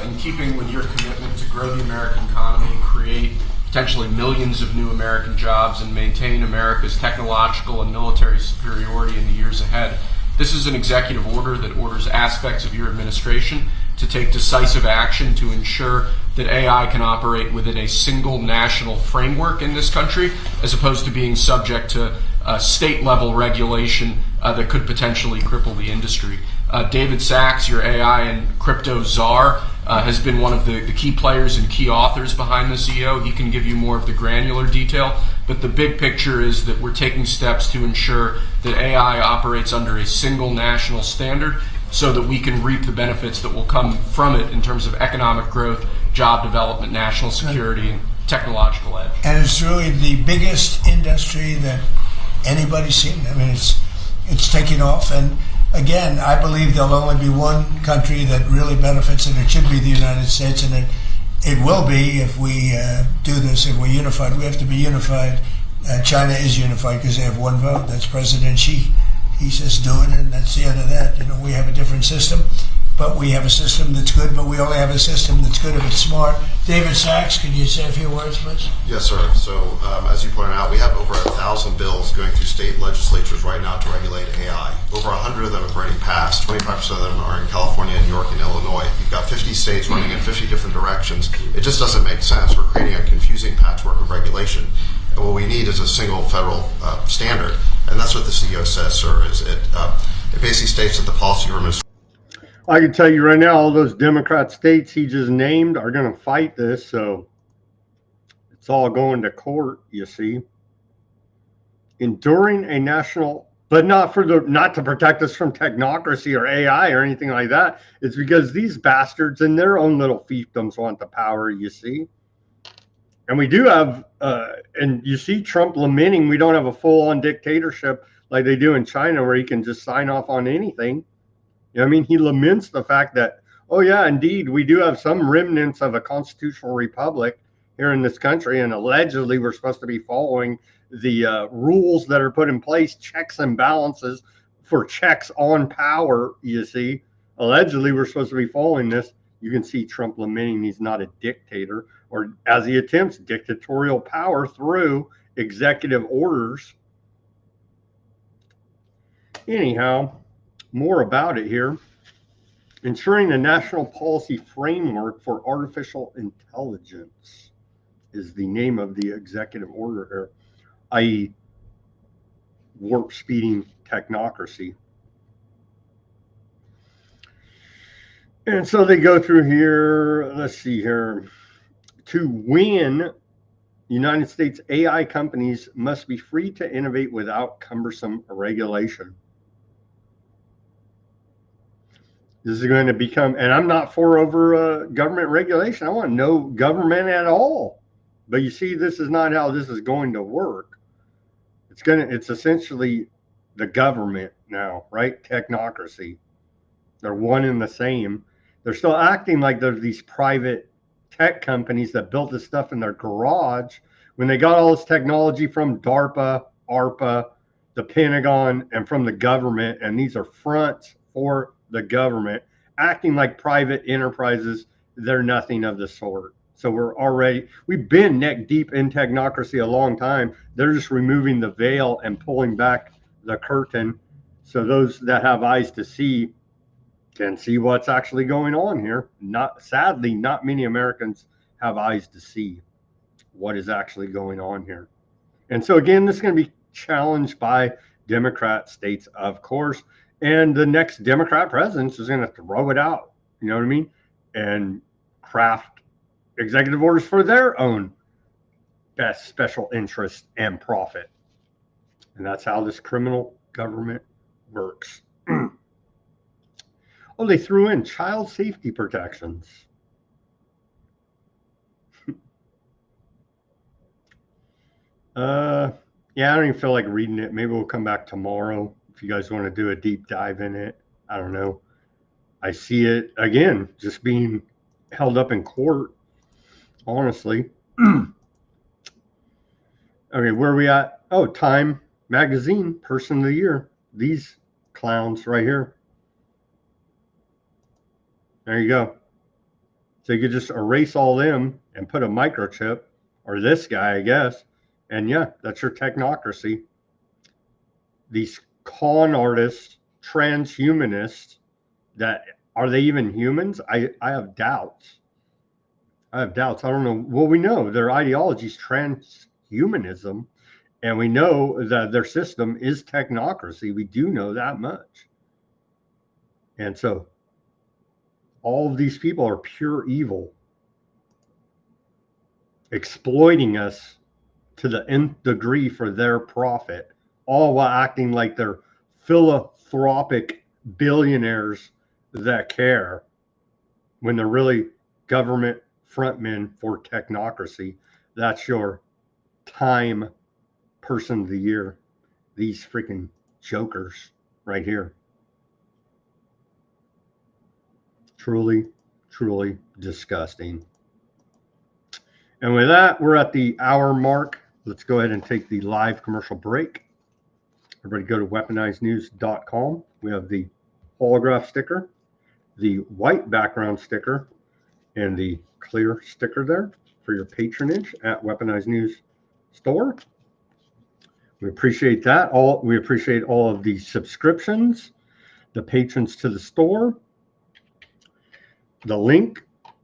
in keeping with your commitment to grow the American economy, create potentially millions of new American jobs, and maintain America's technological and military superiority in the years ahead, this is an executive order that orders aspects of your administration to take decisive action to ensure that AI can operate within a single national framework in this country, as opposed to being subject to state-level regulation that could potentially cripple the industry. David Sachs, your AI and crypto czar, has been one of the key players and key authors behind this EO. He can give you more of the granular detail, but the big picture is that we're taking steps to ensure that AI operates under a single national standard so that we can reap the benefits that will come from it in terms of economic growth, job development, national security, and technological edge. And it's really the biggest industry that anybody's seen. I mean, it's taking off. And again, I believe there'll only be one country that really benefits, and it should be the United States, and it will be if we do this, if we're unified. We have to be unified. China is unified because they have one vote. That's President Xi. He's just doing it, and that's the end of that. You know, we have a different system, but we have a system that's good, but we only have a system that's good if it's smart. David Sachs, can you say a few words, please? Yes, sir. So, as you pointed out, we have over 1,000 bills going through state legislatures right now to regulate AI. Over 100 of them have already passed. 25% of them are in California, New York, and Illinois. You've got 50 states running in 50 different directions. It just doesn't make sense. We're creating a confusing patchwork of regulation. And what we need is a single federal standard. And that's what the CEO says, sir, is it basically states that the policy government. I can tell you right now, all those Democrat states he just named are going to fight this, so it's all going to court, you see. Enduring a national, but not to protect us from technocracy or AI or anything like that. It's because these bastards in their own little fiefdoms want the power, you see. And we do have, and you see Trump lamenting we don't have a full-on dictatorship like they do in China where he can just sign off on anything. You know, I mean, he laments the fact that, oh yeah, indeed, we do have some remnants of a constitutional republic here in this country, and allegedly we're supposed to be following the rules that are put in place, checks and balances for checks on power, you see. Allegedly, we're supposed to be following this. You can see Trump lamenting he's not a dictator, or as he attempts dictatorial power through executive orders. Anyhow, more about it here. Ensuring a national policy framework for artificial intelligence is the name of the executive order here, i.e. warp speeding technocracy. And so they go through here, let's see here. To win, United States AI companies must be free to innovate without cumbersome regulation. This is going to become, and I'm not for over government regulation. I want no government at all. But you see, this is not how this is going to work. It's essentially the government now, right? Technocracy. They're one and the same. They're still acting like there's these private tech companies that built this stuff in their garage when they got all this technology from DARPA, ARPA, the Pentagon, and from the government. And these are fronts for the government, acting like private enterprises. They're nothing of the sort. So we've been neck deep in technocracy a long time. They're just removing the veil and pulling back the curtain so those that have eyes to see can see what's actually going on here. Sadly, not many Americans have eyes to see what is actually going on here. And so again, this is going to be challenged by Democrat states, of course, and the next Democrat president is going to throw it out, you know what I mean, and craft executive orders for their own best special interest and profit. And that's how this criminal government works. Oh, they threw in child safety protections. Yeah, I don't even feel like reading it. Maybe we'll come back tomorrow if you guys want to do a deep dive in it. I don't know. I see it again, just being held up in court, honestly. Okay, where are we at? Oh, Time Magazine, Person of the Year. These clowns right here. There you go. So you could just erase all them and put a microchip, or this guy, I guess. And yeah, that's your technocracy. These con artists, transhumanists, that are they even humans? I have doubts. I don't know. Well, we know their ideology is transhumanism, and we know that their system is technocracy. We do know that much. And so all of these people are pure evil, exploiting us to the nth degree for their profit, all while acting like they're philanthropic billionaires that care, when they're really government frontmen for technocracy. That's your Time Person of the Year. These freaking jokers right here. Truly, truly disgusting. And with that, we're at the hour mark. Let's go ahead and take the live commercial break. Everybody go to weaponizednews.com. We have the holograph sticker, the white background sticker, and the clear sticker there for your patronage at Weaponized News Store. We appreciate that. We appreciate all of the subscriptions, the patrons to the store. The link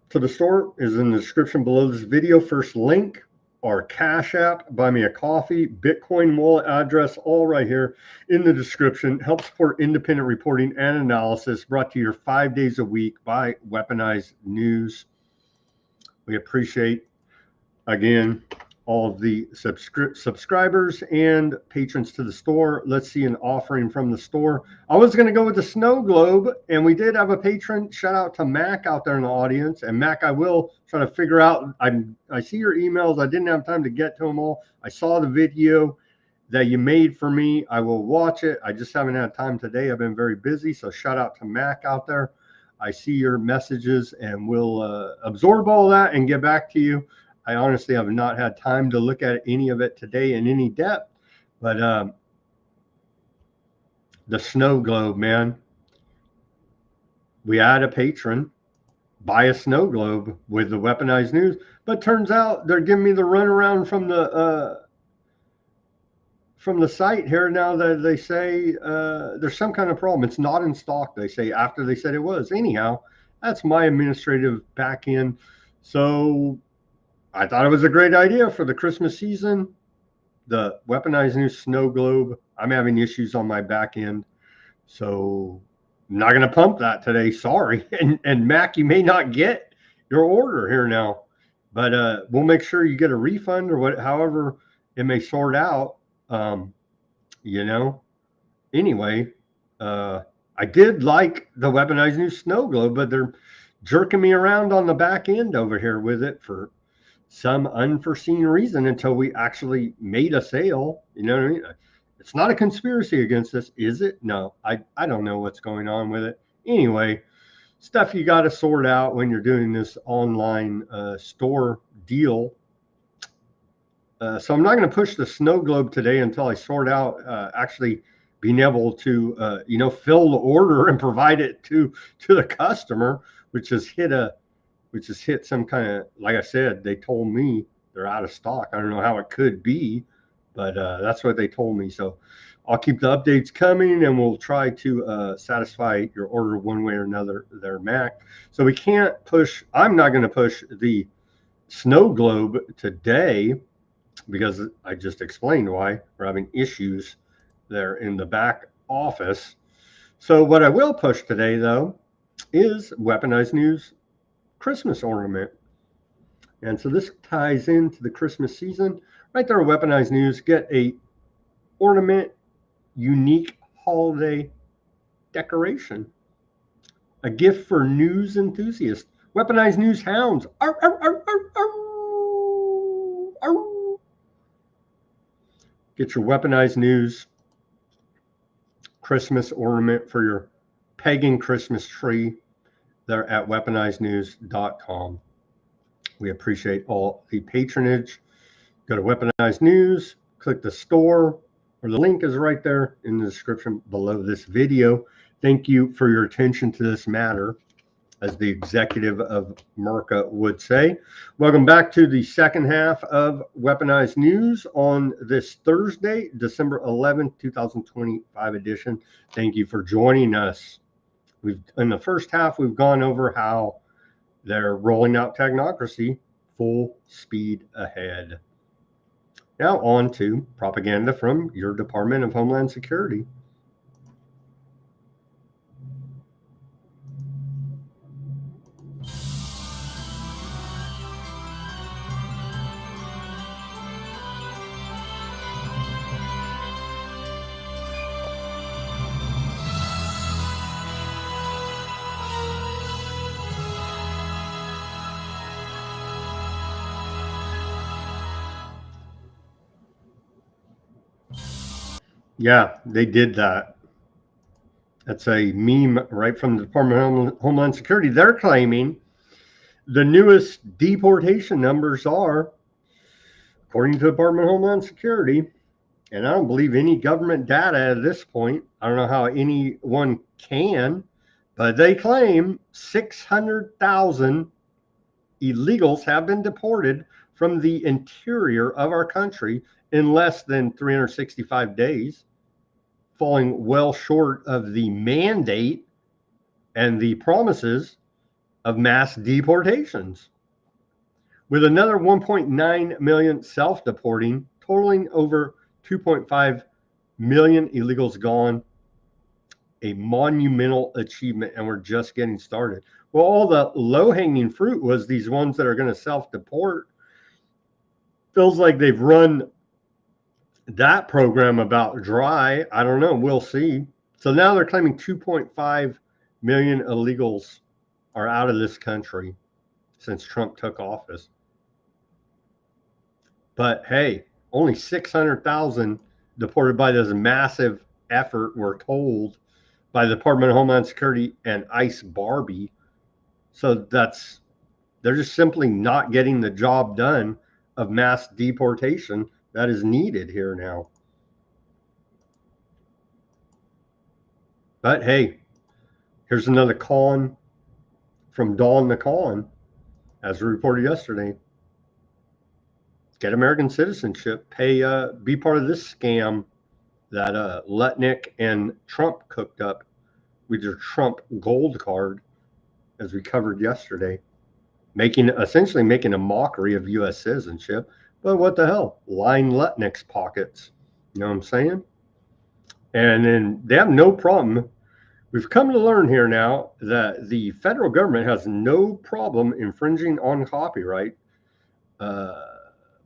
to the store is in the description below this video. First link, our Cash App, Buy Me a Coffee, Bitcoin wallet address, all right here in the description. Help support independent reporting and analysis, brought to you 5 days a week by Weaponized News. We appreciate, again, all of the subscribers and patrons to the store. Let's see an offering from the store. I was going to go with the snow globe, and we did have a patron. Shout out to Mac out there in the audience. And Mac, I will try to figure out. I see your emails. I didn't have time to get to them all. I saw the video that you made for me. I will watch it. I just haven't had time today. I've been very busy. So shout out to Mac out there. I see your messages, and we'll absorb all that and get back to you. I honestly have not had time to look at any of it today in any depth, but the snow globe, man. We had a patron buy a snow globe with the Weaponized News, but turns out they're giving me the runaround from the site here now that they say there's some kind of problem. It's not in stock, they say, after they said it was. Anyhow, that's my administrative back end. So I thought it was a great idea for the Christmas season. The Weaponized News snow globe. I'm having issues on my back end, so I'm not going to pump that today. Sorry. And Mac, you may not get your order here now, but we'll make sure you get a refund or however it may sort out. Anyway, I did like the Weaponized News snow globe, but they're jerking me around on the back end over here with it for some unforeseen reason until we actually made a sale. You know what I mean? It's not a conspiracy against us, is it? No, I don't know what's going on with it. Anyway, stuff you got to sort out when you're doing this online store deal. So I'm not going to push the snow globe today until I sort out actually being able to, fill the order and provide it to the customer, which has hit some kind of, like I said, they told me they're out of stock. I don't know how it could be, but that's what they told me. So I'll keep the updates coming, and we'll try to satisfy your order one way or another there, Mac. So we can't push, I'm not going to push the snow globe today because I just explained why we're having issues there in the back office. So what I will push today, though, is Weaponized News Christmas ornament. And so this ties into the Christmas season. Right there, Weaponized News, get a ornament, unique holiday decoration. A gift for news enthusiasts. Weaponized News hounds. Arr, arr, arr, arr, arr, arr. Get your Weaponized News Christmas ornament for your pagan Christmas tree. They're at weaponizednews.com. We appreciate all the patronage. Go to Weaponized News, click the store, or the link is right there in the description below this video. Thank you for your attention to this matter, as the executive of Merca would say. Welcome back to the second half of Weaponized News on this Thursday, December 11th, 2025 edition. Thank you for joining us. In the first half, we've gone over how they're rolling out Technocracy full speed ahead. Now on to propaganda from your Department of Homeland Security. Yeah, they did that. That's a meme right from the Department of Homeland Security. They're claiming the newest deportation numbers are, according to the Department of Homeland Security, and I don't believe any government data at this point. I don't know how anyone can, but they claim 600,000 illegals have been deported from the interior of our country in less than 365 days. Falling well short of the mandate and the promises of mass deportations, with another 1.9 million self-deporting, totaling over 2.5 million illegals gone. A monumental achievement, and we're just getting started. Well, all the low-hanging fruit was these ones that are going to self-deport. Feels like they've run that program about dry. I don't know. We'll see. So now they're claiming 2.5 million illegals are out of this country since Trump took office. But hey, only 600,000 deported by this massive effort, we're told, by the Department of Homeland Security and ICE Barbie. So they're just simply not getting the job done of mass deportation that is needed here now. But hey, here's another con from Dawn the Con, as reported yesterday. Get American citizenship, be part of this scam that Lutnick and Trump cooked up with your Trump gold card, as we covered yesterday, essentially making a mockery of U.S. citizenship. But what the hell? Line Lutnick's pockets. You know what I'm saying? And then they have no problem. We've come to learn here now that the federal government has no problem infringing on copyright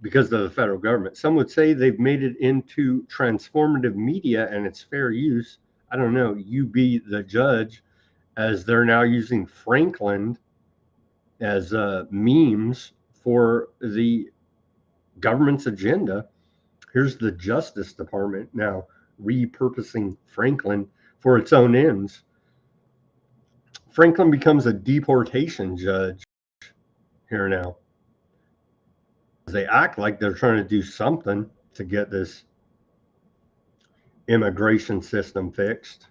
because of the federal government. Some would say they've made it into transformative media and it's fair use. I don't know. You be the judge, as they're now using Franklin as memes for the government's agenda. Here's the Justice Department now repurposing Franklin for its own ends. Franklin becomes a deportation judge here now. They act like they're trying to do something to get this immigration system fixed.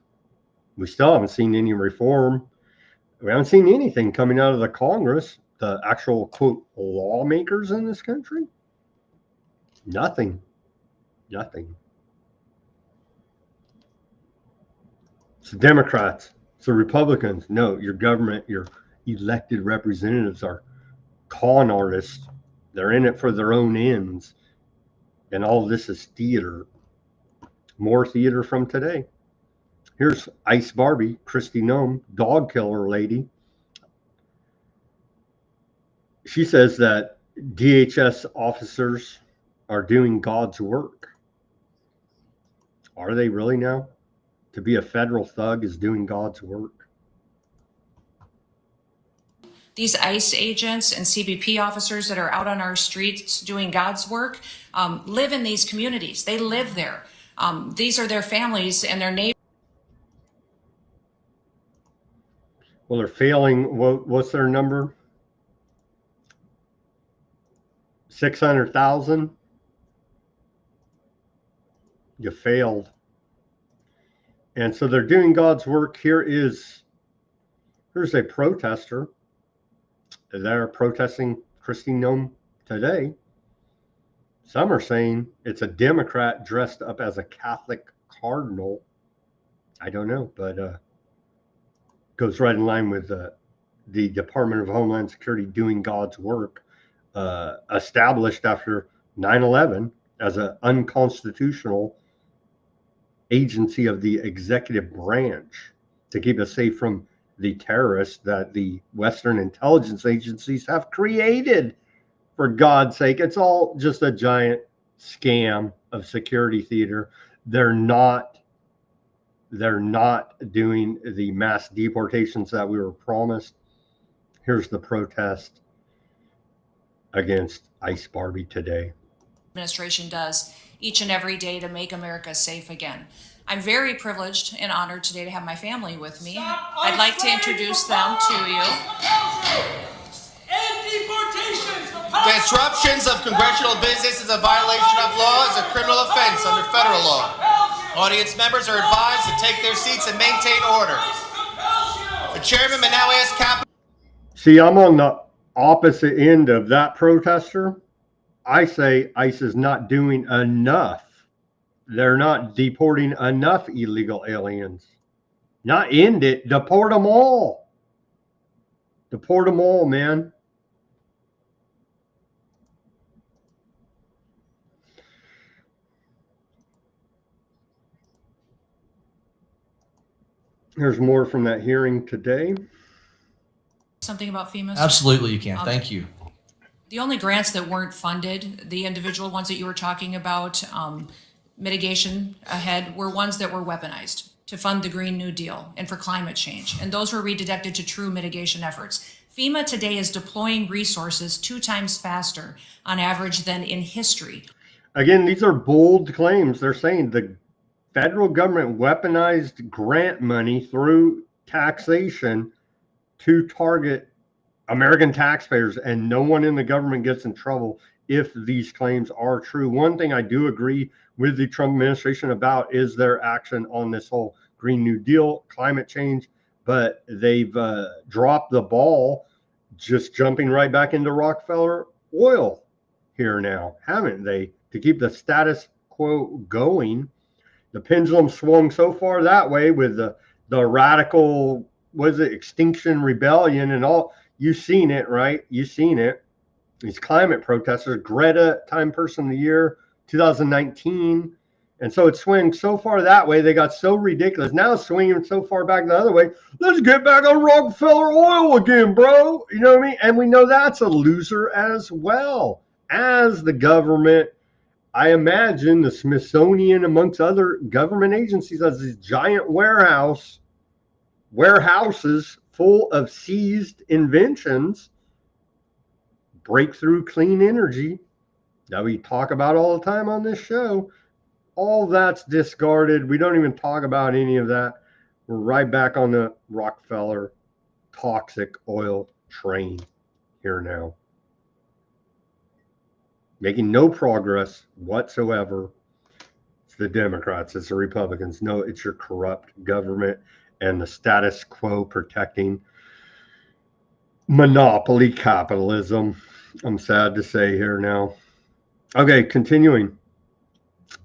We still haven't seen any reform. We haven't seen anything coming out of the Congress, the actual, quote, lawmakers in this country. Nothing. Nothing. It's the Democrats. It's the Republicans. No, your government, your elected representatives are con artists. They're in it for their own ends. And all of this is theater. More theater from today. Here's Ice Barbie, Kristi Noem, dog killer lady. She says that DHS officers are doing God's work. Are they really now? To be a federal thug is doing God's work. These ICE agents and CBP officers that are out on our streets doing God's work live in these communities. They live there. These are their families and their neighbors. Well, they're failing. What's their number? 600,000. You failed. And so they're doing God's work. Here's a protester. They're protesting Kristi Noem today. Some are saying it's a Democrat dressed up as a Catholic cardinal. I don't know, but goes right in line with the Department of Homeland Security doing God's work, established after 9/11 as an unconstitutional agency of the executive branch to keep us safe from the terrorists that the Western intelligence agencies have created. For God's sake, it's all just a giant scam of security theater. They're not doing the mass deportations that we were promised. Here's the protest against Ice Barbie today. Administration does each and every day to make America safe again. I'm very privileged and honored today to have my family with me. I'd like to introduce them to you. Disruptions of congressional business is a violation of law, is a criminal offense under federal law. Audience members are advised to take their seats and maintain order. The chairman may now ask Captain. See, I'm on the opposite end of that protester. I say ICE is not doing enough. They're not deporting enough illegal aliens. Not end it, deport them all. Deport them all, man. Here's more from that hearing today. Something about FEMA? Absolutely, you can. Thank you. The only grants that weren't funded, the individual ones that you were talking about, mitigation ahead, were ones that were weaponized to fund the Green New Deal and for climate change. And those were redirected to true mitigation efforts. FEMA today is deploying resources 2 times faster on average than in history. Again, these are bold claims. They're saying the federal government weaponized grant money through taxation to target American taxpayers, and no one in the government gets in trouble if these claims are true. One thing I do agree with the Trump administration about is their action on this whole Green New Deal, climate change, but they've dropped the ball, just jumping right back into Rockefeller oil here now, haven't they? To keep the status quo going. The pendulum swung so far that way with the radical, Extinction Rebellion and all. You've seen it, right? You've seen it. These climate protesters, Greta, Time Person of the Year, 2019. And so it swung so far that way. They got so ridiculous. Now it's swinging so far back the other way. Let's get back on Rockefeller oil again, bro. You know what I mean? And we know that's a loser as well as the government. I imagine the Smithsonian, amongst other government agencies, has these giant warehouses full of seized inventions, breakthrough clean energy that we talk about all the time on this show, all that's discarded. We don't even talk about any of that. We're right back on the Rockefeller toxic oil train here now. Making no progress whatsoever. It's the Democrats, it's the Republicans. No, it's your corrupt government and the status quo protecting monopoly capitalism. I'm sad to say here now. Okay, continuing.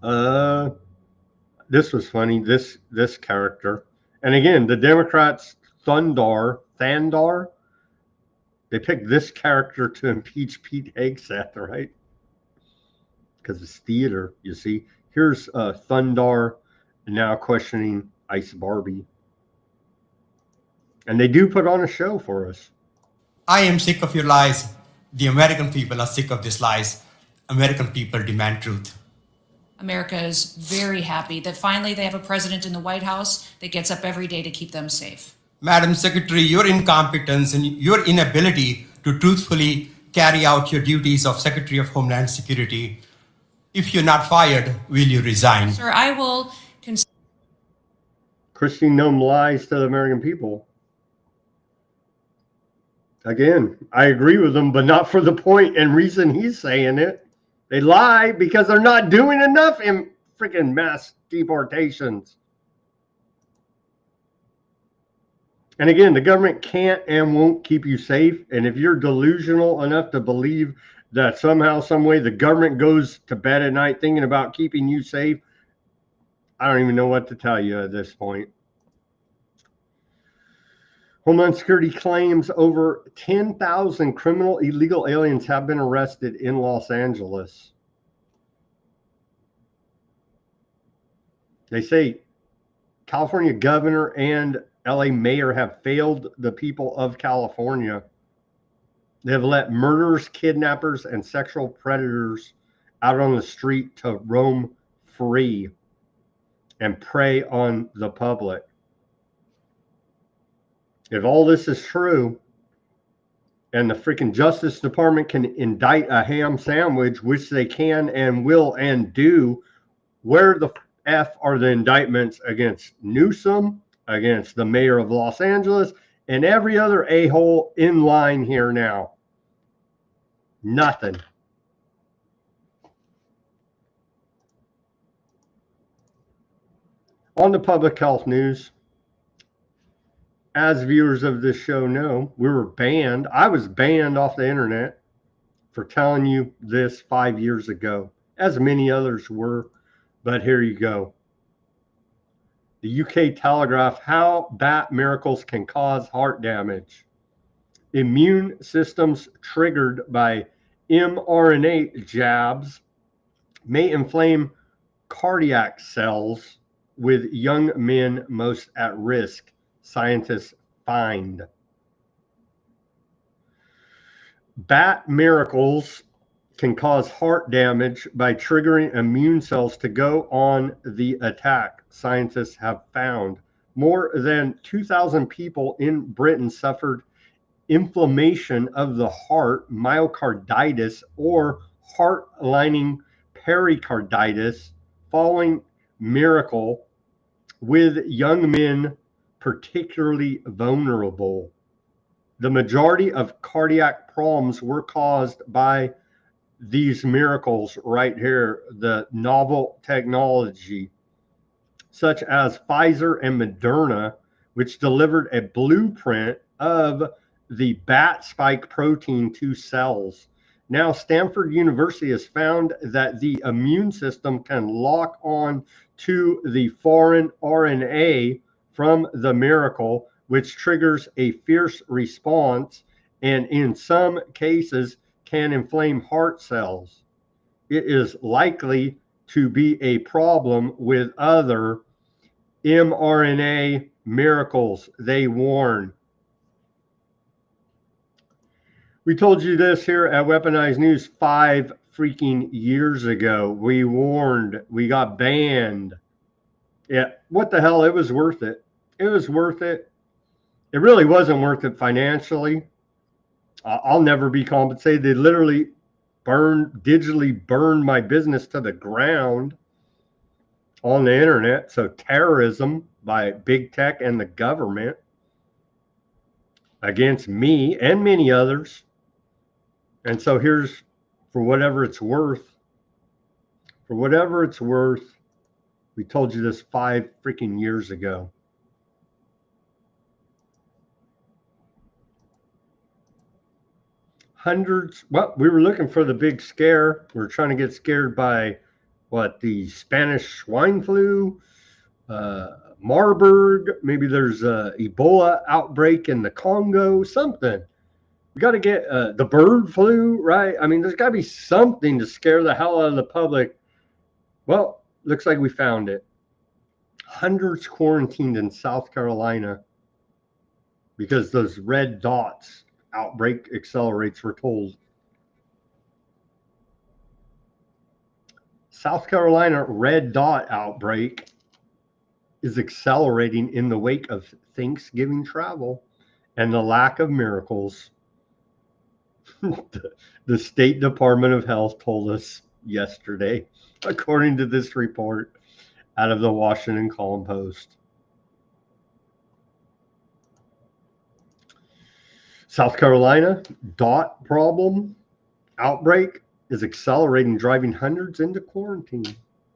This was funny. This character, and again, the Democrats, Thandar, they picked this character to impeach Pete Hegseth, right? Because it's theater, you see. Here's Thandar now questioning Ice Barbie, and they do put on a show for us. I am sick of your lies. The American people are sick of these lies. American people demand truth. America is very happy that finally they have a president in the White House that gets up every day to keep them safe. Madam Secretary, your incompetence and your inability to truthfully carry out your duties of Secretary of Homeland Security. If you're not fired, will you resign? Sir, I will... Christine Nome lies to the American people. Again, I agree with them, but not for the point and reason he's saying it. They lie because they're not doing enough in freaking mass deportations. And again, the government can't and won't keep you safe. And if you're delusional enough to believe that somehow, some way, the government goes to bed at night thinking about keeping you safe, I don't even know what to tell you at this point. Homeland Security claims over 10,000 criminal illegal aliens have been arrested in Los Angeles. They say California governor and LA mayor have failed the people of California. They have let murderers, kidnappers, and sexual predators out on the street to roam free and prey on the public. If all this is true, and the freaking Justice Department can indict a ham sandwich, which they can and will and do, where the F are the indictments against Newsom, against the mayor of Los Angeles, and every other a-hole in line here now? Nothing. On to public health news. As viewers of this show know, we were banned. I was banned off the internet for telling you this 5 years ago, as many others were, but here you go. The UK Telegraph, how bat miracles can cause heart damage. Immune systems triggered by mRNA jabs may inflame cardiac cells with young men most at risk, scientists find. Bat miracles can cause heart damage by triggering immune cells to go on the attack, scientists have found. More than 2,000 people in Britain suffered inflammation of the heart, myocarditis, or heart lining pericarditis following miracle, with young men particularly vulnerable. The majority of cardiac problems were caused by these miracles right here, the novel technology, such as Pfizer and Moderna, which delivered a blueprint of the bat spike protein to cells. Now, Stanford University has found that the immune system can lock on to the foreign RNA from the miracle, which triggers a fierce response and in some cases can inflame heart cells. It is likely to be a problem with other mRNA miracles, they warn. We told you this here at Weaponized News 5 freaking years ago. We warned, we got banned. Yeah, what the hell? It was worth it. It was worth it. It really wasn't worth it financially. I'll never be compensated. They literally digitally burned my business to the ground on the internet. So terrorism by big tech and the government against me and many others. And so here's, for whatever it's worth, we told you this 5 freaking years ago. Hundreds, well, we were looking for the big scare. We were trying to get scared by what, the Spanish swine flu, Marburg, maybe there's a Ebola outbreak in the Congo, something. We got to get the bird flu, right? I mean, there's got to be something to scare the hell out of the public. Well, looks like we found it. Hundreds quarantined in South Carolina because those red dots outbreak accelerates, we're told. South Carolina red dot outbreak is accelerating in the wake of Thanksgiving travel and the lack of miracles. The State Department of Health told us yesterday, according to this report out of the Washington Column Post. South Carolina dot problem outbreak is accelerating, driving hundreds into quarantine.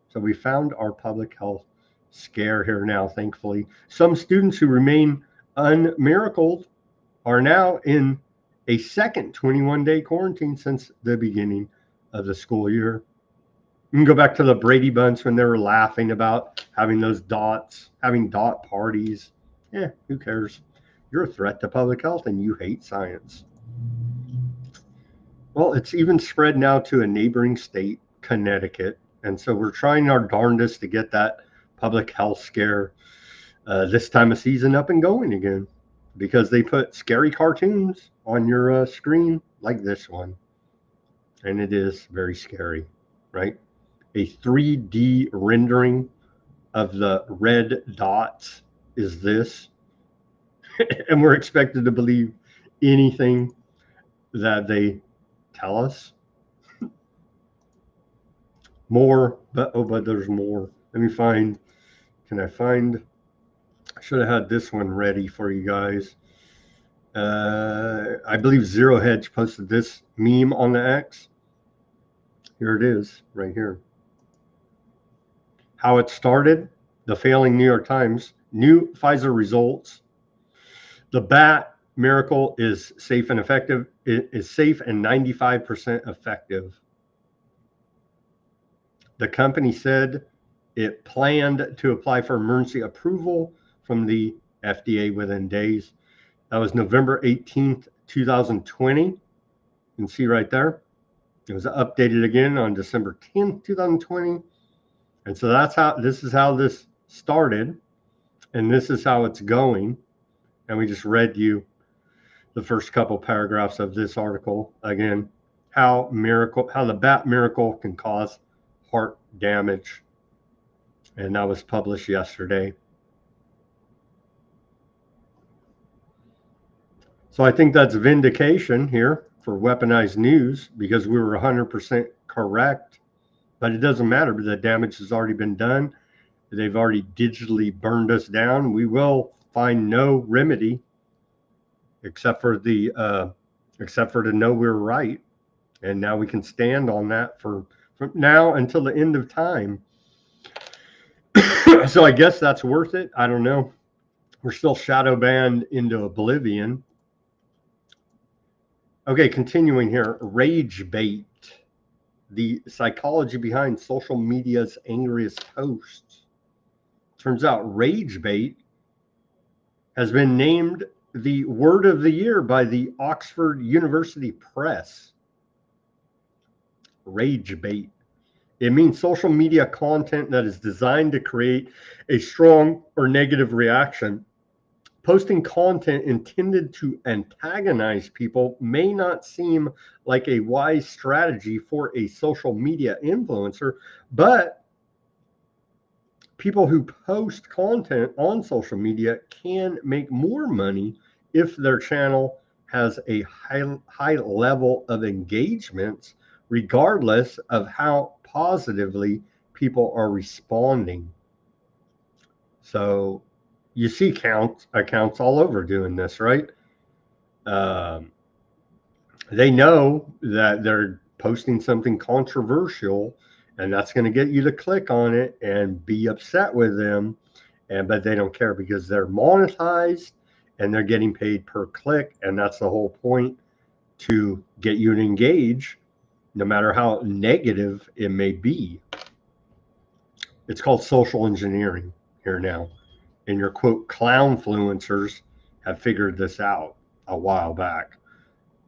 So we found our public health scare here now, thankfully. Some students who remain unmiracled are now in a second 21-day quarantine since the beginning of the school year. You can go back to the Brady Bunch when they were laughing about having those dots, having dot parties. Yeah, who cares? You're a threat to public health and you hate science. Well, it's even spread now to a neighboring state, Connecticut. And so we're trying our darndest to get that public health scare this time of season up and going again, because they put scary cartoons on your screen like this one. And it is very scary, right? A 3D rendering of the red dots is this. And we're expected to believe anything that they tell us. More, but there's more. Let me find, I should have had this one ready for you guys. I believe Zero Hedge posted this meme on the X. Here it is, right here. How it started, the failing New York Times, new Pfizer results. The bat miracle is safe and effective. It is safe and 95% effective. The company said it planned to apply for emergency approval from the FDA within days. That was November 18th, 2020. You can see right there. It was updated again on December 10th, 2020. And so this is how this started. And this is how it's going. And we just read you the first couple paragraphs of this article. Again, how the bat miracle can cause heart damage. And that was published yesterday. So I think that's vindication here for Weaponized News, because we were 100% correct. But it doesn't matter, because the damage has already been done. They've already digitally burned us down. We will find no remedy except for to know we're right. And now we can stand on that from now until the end of time. So I guess that's worth it. I don't know. We're still shadow banned into oblivion. Okay, continuing here. Rage bait. The psychology behind social media's angriest posts. Turns out rage bait has been named the word of the year by the Oxford University Press. Rage bait. It means social media content that is designed to create a strong or negative reaction. Posting content intended to antagonize people may not seem like a wise strategy for a social media influencer, but people who post content on social media can make more money if their channel has a high level of engagements, regardless of how positively people are responding. So you see accounts all over doing this, right? They know that they're posting something controversial, and that's going to get you to click on it and be upset with them, but they don't care because they're monetized and they're getting paid per click, and that's the whole point, to get you to engage, no matter how negative it may be. It's called social engineering here now, and your quote clownfluencers have figured this out a while back.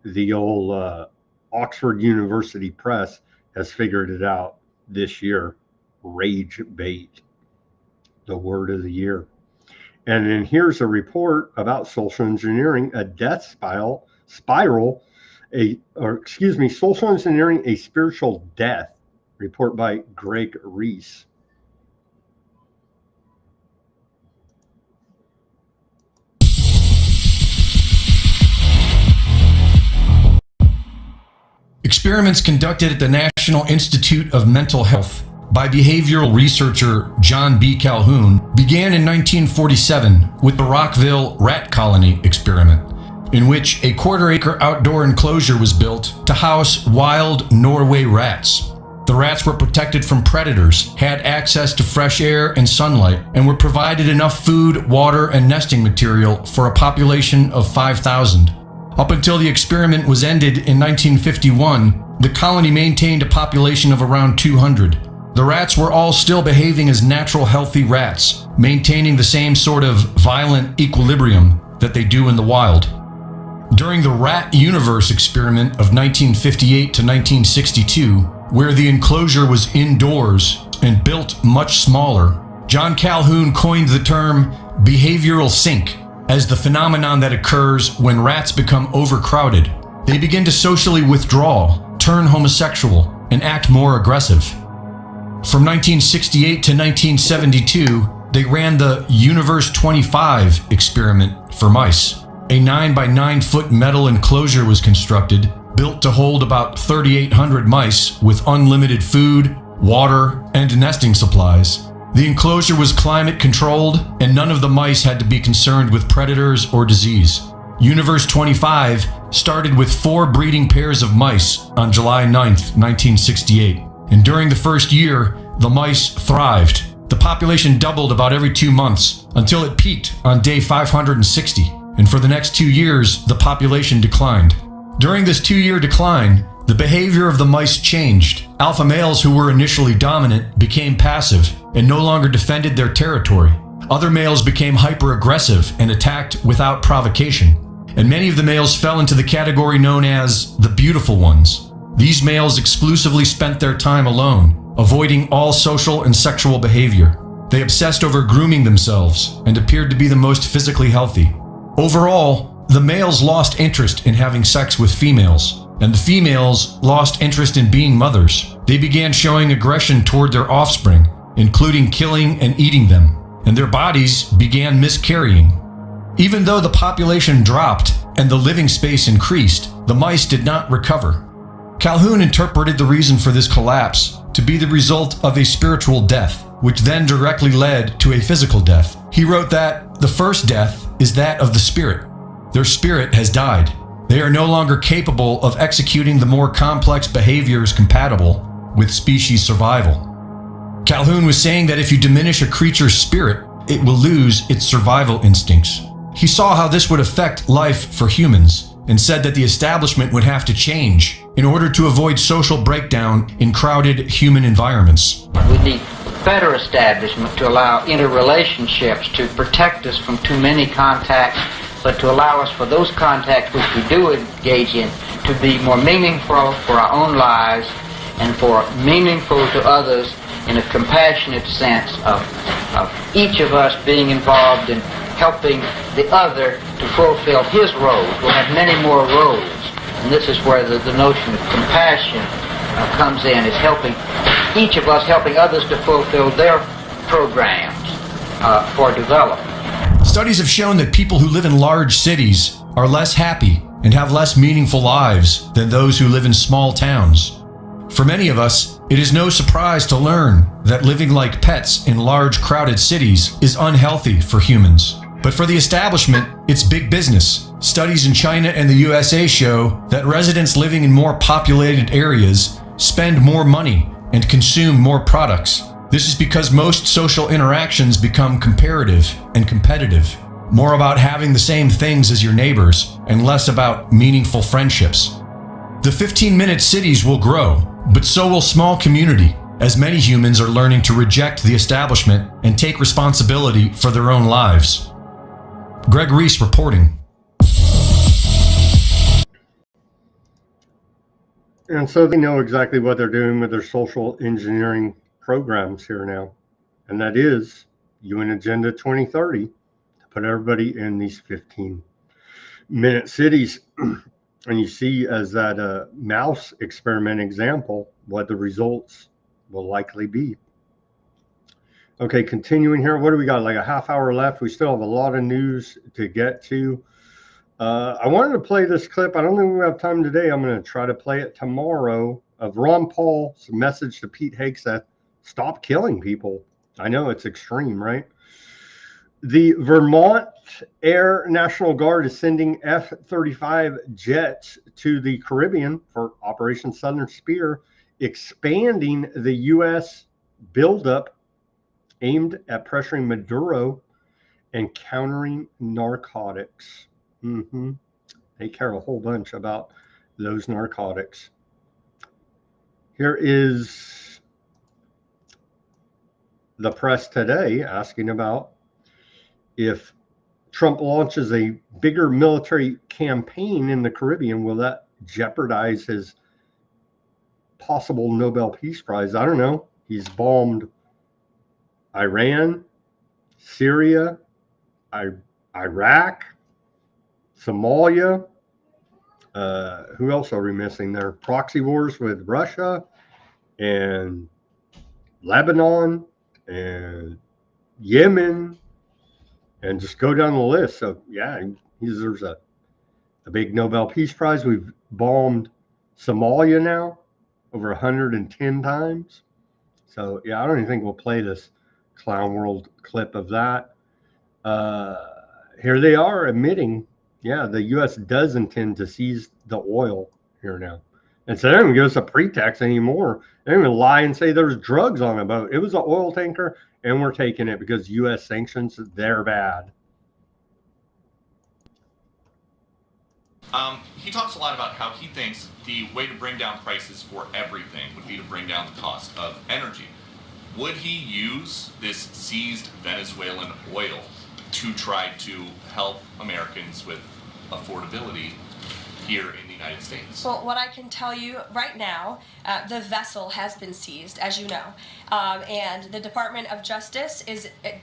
The old Oxford University Press has figured it out this year. Rage bait, the word of the year. And then here's a report about social engineering, a death spiral, social engineering, a spiritual death. Report by Greg Reese. Experiments conducted at the National Institute of Mental Health by behavioral researcher John B. Calhoun began in 1947 with the Rockville rat colony experiment, in which a quarter-acre outdoor enclosure was built to house wild Norway rats. The rats were protected from predators, had access to fresh air and sunlight, and were provided enough food, water, and nesting material for a population of 5,000. Up until the experiment was ended in 1951, the colony maintained a population of around 200. The rats were all still behaving as natural, healthy rats, maintaining the same sort of violent equilibrium that they do in the wild. During the Rat Universe experiment of 1958 to 1962, where the enclosure was indoors and built much smaller, John Calhoun coined the term behavioral sink as the phenomenon that occurs when rats become overcrowded. They begin to socially withdraw, turn homosexual, and act more aggressive. From 1968 to 1972, they ran the Universe 25 experiment for mice. A 9 by 9 foot metal enclosure was constructed, built to hold about 3,800 mice with unlimited food, water, and nesting supplies. The enclosure was climate controlled, and none of the mice had to be concerned with predators or disease. Universe 25 started with 4 breeding pairs of mice on July 9th, 1968. And during the first year, the mice thrived. The population doubled about every 2 months until it peaked on day 560. And for the next 2 years, the population declined. During this 2-year decline, the behavior of the mice changed. Alpha males who were initially dominant became passive and no longer defended their territory. Other males became hyper-aggressive and attacked without provocation. And many of the males fell into the category known as the beautiful ones. These males exclusively spent their time alone, avoiding all social and sexual behavior. They obsessed over grooming themselves and appeared to be the most physically healthy. Overall, the males lost interest in having sex with females, and the females lost interest in being mothers. They began showing aggression toward their offspring, including killing and eating them, and their bodies began miscarrying. Even though the population dropped and the living space increased, the mice did not recover. Calhoun interpreted the reason for this collapse to be the result of a spiritual death, which then directly led to a physical death. He wrote that the first death is that of the spirit. Their spirit has died. They are no longer capable of executing the more complex behaviors compatible with species survival. Calhoun was saying that if you diminish a creature's spirit, it will lose its survival instincts. He saw how this would affect life for humans and said that the establishment would have to change in order to avoid social breakdown in crowded human environments. We need better establishment to allow interrelationships to protect us from too many contacts, but to allow us for those contacts which we do engage in to be more meaningful for our own lives and for meaningful to others in a compassionate sense of each of us being involved in helping the other to fulfill his role. We'll have many more roles, and this is where the notion of compassion comes in, is helping each of us, helping others to fulfill their programs for development. Studies have shown that people who live in large cities are less happy and have less meaningful lives than those who live in small towns. For many of us, it is no surprise to learn that living like pets in large, crowded cities is unhealthy for humans. But for the establishment, it's big business. Studies in China and the USA show that residents living in more populated areas spend more money and consume more products. This is because most social interactions become comparative and competitive, more about having the same things as your neighbors and less about meaningful friendships. The 15-minute cities will grow, but so will small community, as many humans are learning to reject the establishment and take responsibility for their own lives. Greg Reese reporting. And so they know exactly what they're doing with their social engineering programs here now. And that is UN Agenda 2030, to put everybody in these 15-minute cities. And you see, as that mouse experiment example, what the results will likely be. Okay, continuing here. What do we got? Like a half hour left. We still have a lot of news to get to. I wanted to play this clip. I don't think we have time today. I'm going to try to play it tomorrow, of Ron Paul's message to Pete Hegseth. Stop killing people. I know it's extreme, right? The Vermont Air National Guard is sending F-35 jets to the Caribbean for Operation Southern Spear, expanding the U.S. buildup aimed at pressuring Maduro and countering narcotics. They care a whole bunch about those narcotics. Here is the press today asking about if Trump launches a bigger military campaign in the Caribbean, will that jeopardize his possible Nobel Peace Prize? I don't know. He's bombed Iran, Syria, Iraq, Somalia. Who else are we missing there? Proxy wars with Russia and Lebanon and Yemen, and just go down the list. So yeah, he deserves a big Nobel Peace Prize. We've bombed Somalia now over 110 times. So yeah, I don't even think we'll play this Clown World clip of that. Here they are admitting, yeah, the U.S. does intend to seize the oil here now. And so they don't even give us a pretext anymore. They don't even lie and say there's drugs on a boat. It was an oil tanker, and we're taking it because U.S. sanctions, they're bad. He talks a lot about how he thinks the way to bring down prices for everything would be to bring down the cost of energy. Would he use this seized Venezuelan oil to try to help Americans with affordability here in the United States? Well, what I can tell you right now, the vessel has been seized, as you know, and the Department of Justice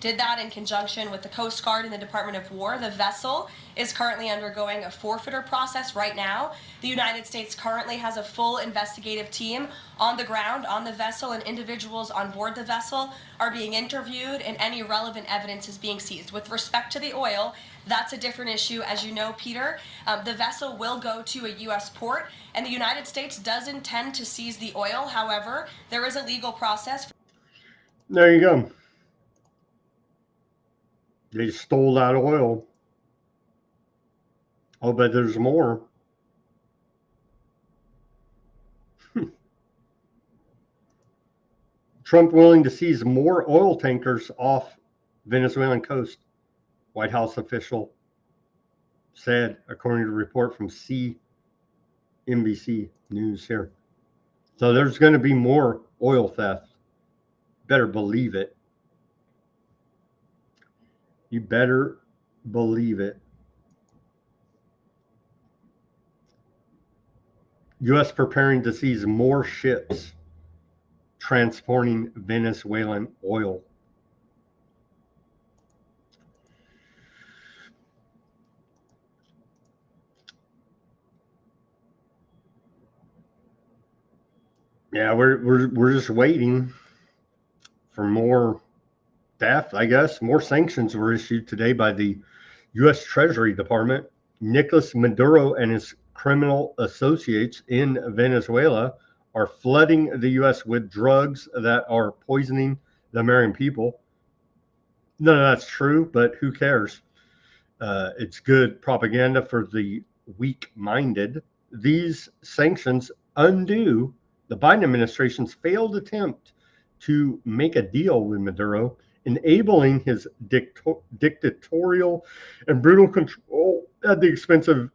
did that in conjunction with the Coast Guard and the Department of War. The vessel is currently undergoing a forfeiture process right now. The United States currently has a full investigative team on the ground on the vessel, and individuals on board the vessel are being interviewed, and any relevant evidence is being seized. With respect to the oil, that's a different issue. As you know, Peter, the vessel will go to a U.S. port, and the United States does intend to seize the oil. However, there is a legal process. There you go. They stole that oil. Oh, but there's more. Trump willing to seize more oil tankers off Venezuelan coast. White House official said, according to a report from CNBC News here. So there's going to be more oil theft. Better believe it. You better believe it. U.S. preparing to seize more ships transporting Venezuelan oil. Yeah, we're just waiting for more theft, I guess. More sanctions were issued today by the U.S. Treasury Department Nicolas Maduro and his criminal associates in Venezuela are flooding the U.S. with drugs that are poisoning the American people. None of that's true, but who cares? It's good propaganda for the weak-minded. These sanctions undo the Biden administration's failed attempt to make a deal with Maduro, enabling his dictatorial and brutal control at the expense of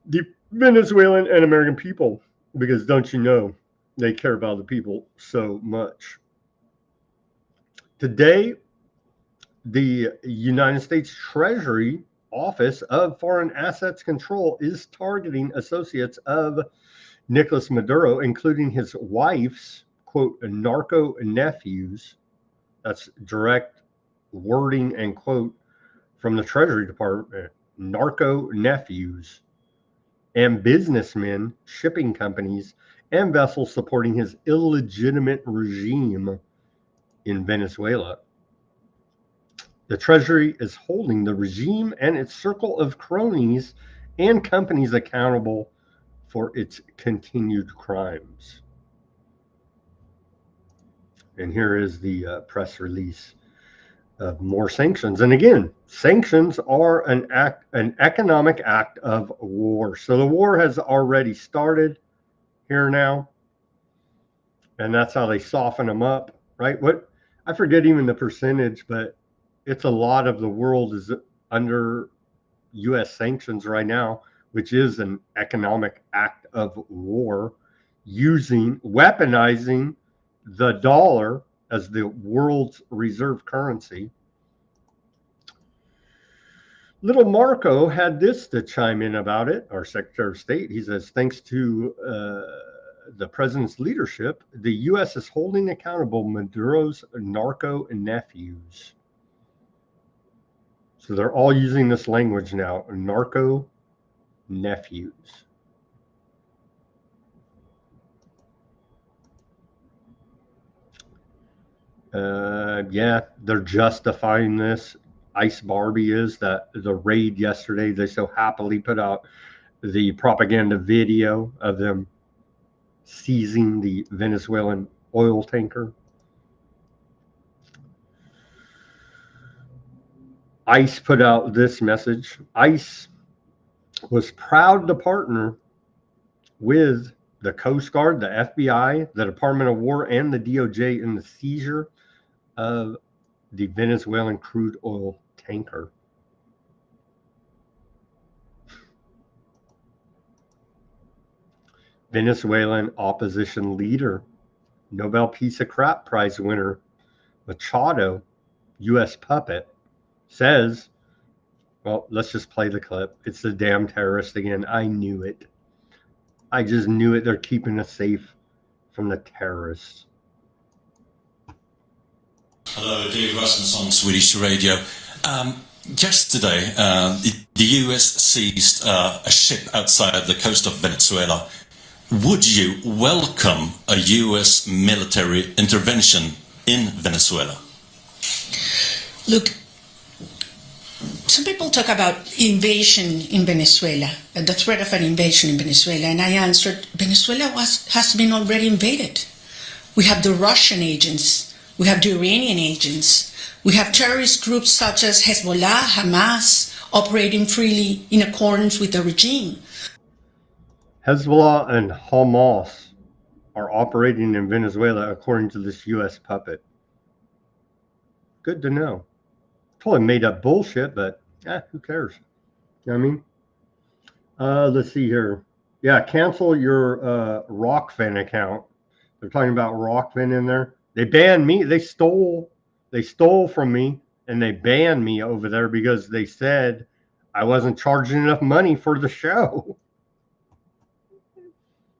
the Venezuelan and American people. Because don't you know, they care about the people so much. Today, the United States Treasury Office of Foreign Assets Control is targeting associates of Nicolas Maduro, including his wife's, quote, narco nephews. That's direct wording and quote from the Treasury Department. Narco nephews and businessmen, shipping companies, and vessels supporting his illegitimate regime in Venezuela. The Treasury is holding the regime and its circle of cronies and companies accountable for its continued crimes. And here is the press release of more sanctions. And again, sanctions are an economic act of war. So the war has already started here now, and that's how they soften them up, right? What I forget even the percentage, but it's a lot of the world is under U.S. sanctions right now, which is an economic act of war, weaponizing the dollar as the world's reserve currency. Little Marco had this to chime in about it, our Secretary of State. He says, thanks to the president's leadership, the U.S. is holding accountable Maduro's narco nephews. So they're all using this language now, narco nephews. Yeah, they're justifying this. Ice Barbie is that the raid yesterday, they so happily put out the propaganda video of them seizing the Venezuelan oil tanker. ICE put out this message. ICE was proud to partner with the Coast Guard, the FBI, the Department of War, and the DOJ in the seizure of the Venezuelan crude oil tanker. Venezuelan opposition leader, Nobel Peace Prize winner Machado, U.S. puppet, says, well, let's just play the clip. It's the damn terrorist again. I knew it. I just knew it. They're keeping us safe from the terrorists. Hello, David Rasmus on Swedish radio. Yesterday, the US seized a ship outside the coast of Venezuela. Would you welcome a US military intervention in Venezuela? Look, some people talk about invasion in Venezuela, the threat of an invasion in Venezuela, and I answered, Venezuela has been already invaded. We have the Russian agents, we have the Iranian agents, we have terrorist groups such as Hezbollah, Hamas, operating freely in accordance with the regime. Hezbollah and Hamas are operating in Venezuela according to this U.S. puppet. Good to know. Totally made up bullshit, but who cares? You know what I mean? Let's see here. Yeah, cancel your Rockfin account. They're talking about Rockfin in there. They banned me. They stole from me, and they banned me over there because they said I wasn't charging enough money for the show.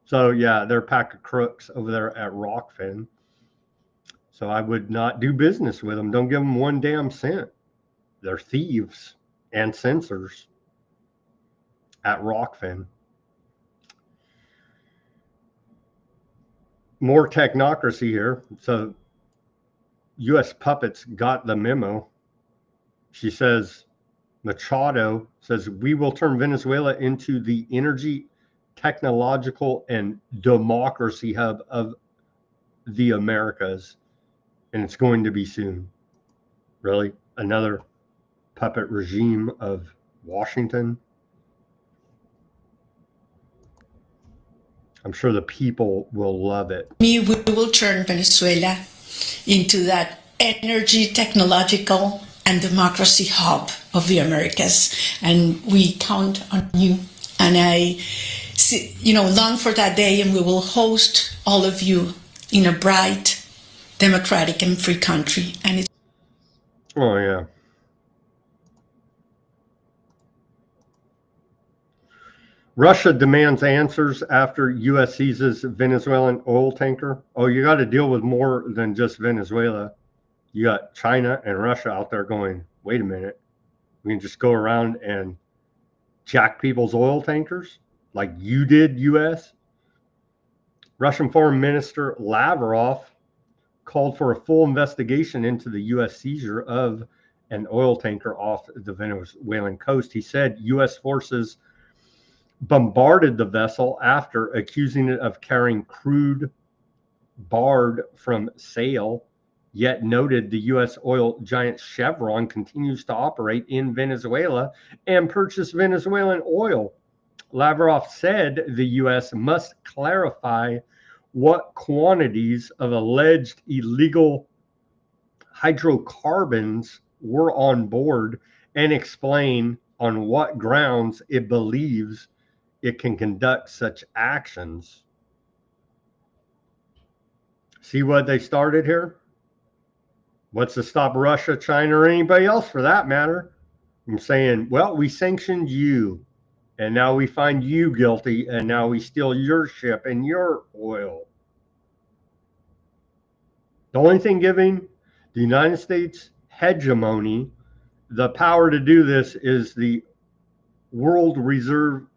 So yeah, they're a pack of crooks over there at Rockfin. So I would not do business with them. Don't give them one damn cent. They're thieves and censors at Rockfin. More technocracy here. So U.S. puppets got the memo. She says, Machado says, we will turn Venezuela into the energy, technological, and democracy hub of the Americas. And it's going to be soon. Really? Another puppet regime of Washington? I'm sure the people will love it. We will turn Venezuela into that energy, technological, and democracy hub of the Americas. And we count on you. And I long for that day, and we will host all of you in a bright, democratic, and free country. And it's Oh, yeah. Russia demands answers after U.S. seizes Venezuelan oil tanker. Oh, you got to deal with more than just Venezuela. You got China and Russia out there going, wait a minute. We can just go around and jack people's oil tankers like you did, U.S.? Russian Foreign Minister Lavrov called for a full investigation into the U.S. seizure of an oil tanker off the Venezuelan coast. He said U.S. forces bombarded the vessel after accusing it of carrying crude barred from sale, yet noted the U.S. oil giant Chevron continues to operate in Venezuela and purchase Venezuelan oil. Lavrov said the U.S. must clarify what quantities of alleged illegal hydrocarbons were on board and explain on what grounds it believes it can conduct such actions. See what they started here? What's to stop Russia, China, or anybody else for that matter from saying, well, we sanctioned you, and now we find you guilty, and now we steal your ship and your oil. The only thing giving the United States hegemony the power to do this is the world reserve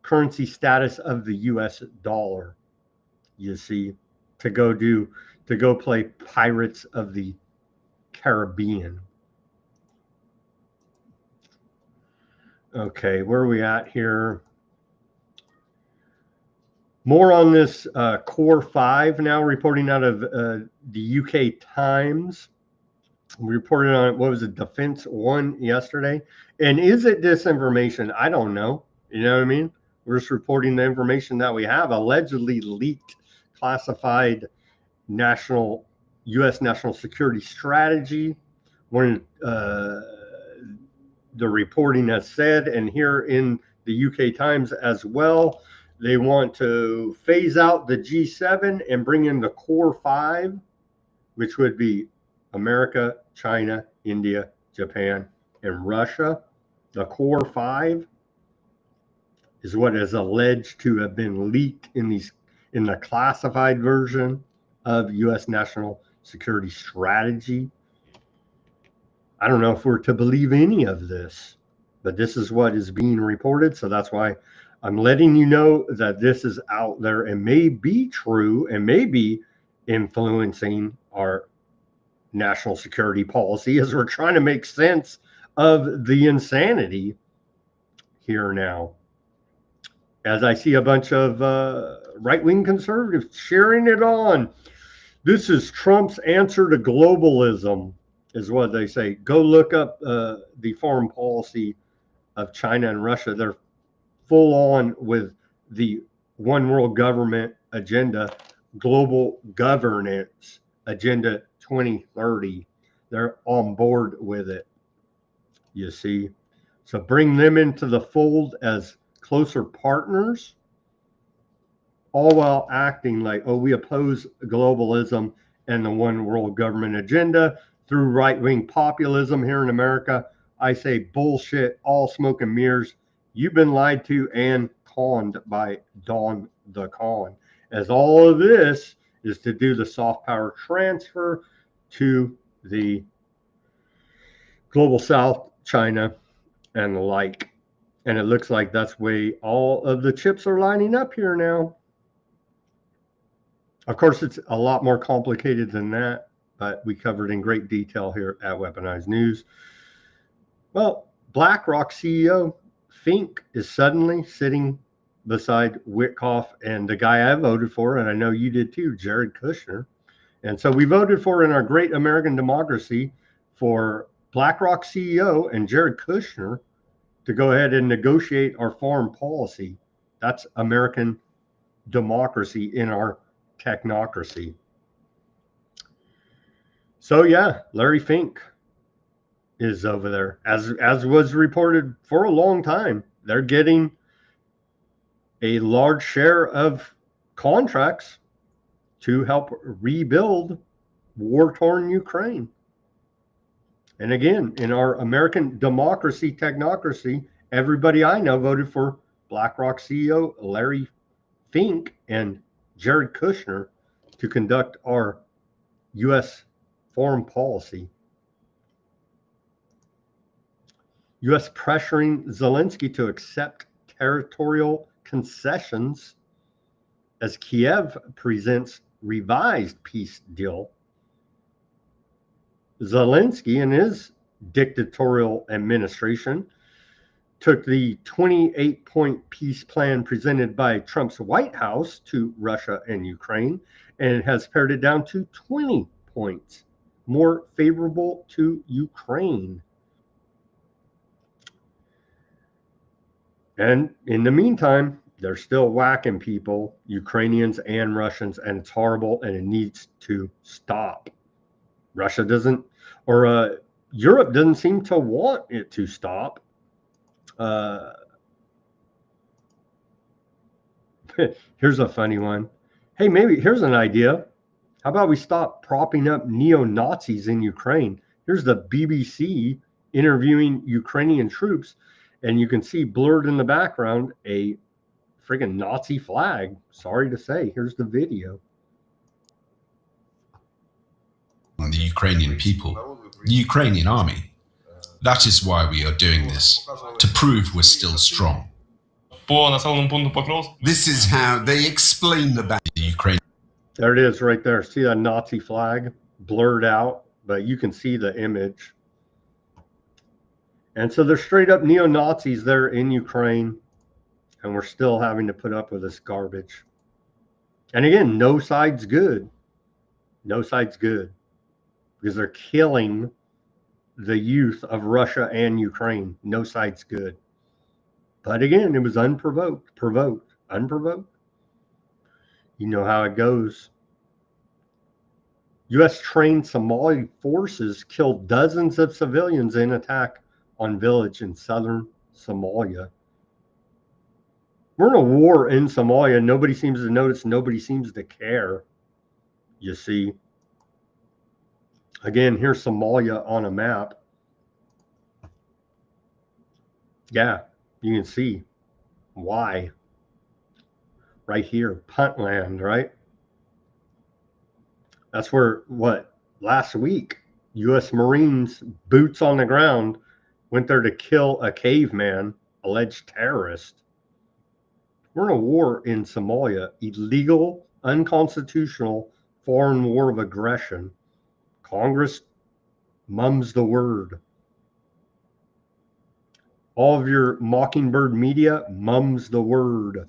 currency status of the US dollar, you see, to go play Pirates of the Caribbean. Okay, where are we at here? More on this Core 5 now, reporting out of the UK Times. We reported on, what was it, Defense One yesterday. And is it disinformation? I don't know. You know what I mean? We're just reporting the information that we have. Allegedly leaked, classified U.S. national security strategy. When the reporting has said, and here in the UK Times as well, they want to phase out the G7 and bring in the Core 5, which would be America, China, India, Japan, and Russia. The Core 5 is what is alleged to have been leaked in the classified version of U.S. national security strategy. I don't know if we're to believe any of this, but this is what is being reported. So that's why I'm letting you know that this is out there and may be true and may be influencing our national security policy as we're trying to make sense of the insanity here now. As I see a bunch of right-wing conservatives cheering it on. This is Trump's answer to globalism, is what they say. Go look up the foreign policy of China and Russia. They're full on with the one world government agenda, global governance agenda 2030. They're on board with it, you see. So bring them into the fold as closer partners, all while acting like, oh, we oppose globalism and the one world government agenda through right-wing populism here in America. I say bullshit, all smoke and mirrors. You've been lied to and conned by Don the Con, as all of this is to do the soft power transfer to the global South, China, and the like. And it looks like that's way all of the chips are lining up here now. Of course, it's a lot more complicated than that, but we covered in great detail here at Weaponized News. Well, BlackRock CEO Fink is suddenly sitting beside Witkoff and the guy I voted for, and I know you did too, Jared Kushner. And so we voted for, in our great American democracy, for BlackRock CEO and Jared Kushner to go ahead and negotiate our foreign policy. That's American democracy in our technocracy. So yeah, Larry Fink is over there, as was reported for a long time. They're getting a large share of contracts to help rebuild war-torn Ukraine. And again, in our American democracy, technocracy, everybody I know voted for BlackRock CEO Larry Fink and Jared Kushner to conduct our U.S. foreign policy. U.S. pressuring Zelensky to accept territorial concessions as Kiev presents revised peace deal. Zelensky and his dictatorial administration took the 28-point peace plan presented by Trump's White House to Russia and Ukraine and has pared it down to 20 points, more favorable to Ukraine. And in the meantime, they're still whacking people, Ukrainians and Russians, and it's horrible and it needs to stop. Russia doesn't, or Europe doesn't seem to want it to stop. Here's a funny one. Hey, maybe here's an idea. How about we stop propping up neo-Nazis in Ukraine? Here's the BBC interviewing Ukrainian troops, and you can see blurred in the background a friggin' Nazi flag. Sorry to say, here's the video. The Ukrainian people, the Ukrainian army. That is why we are doing this, to prove we're still strong. This is how they explain the Ukraine. There it is right there. See that Nazi flag blurred out, but you can see the image. And so they're straight up neo-Nazis there in Ukraine, and we're still having to put up with this garbage. And again, no side's good. No side's good, because they're killing the youth of Russia and Ukraine. No side's good. But again, it was unprovoked, unprovoked. You know how it goes. U.S. trained Somali forces killed dozens of civilians in attack on village in southern Somalia. We're in a war in Somalia. Nobody seems to notice. Nobody seems to care. You see. Again, here's Somalia on a map. Yeah, you can see why. Right here, Puntland, right? That's where, last week, U.S. Marines, boots on the ground, went there to kill a caveman, alleged terrorist. We're in a war in Somalia, illegal, unconstitutional, foreign war of aggression. Congress mums the word. All of your Mockingbird media mums the word.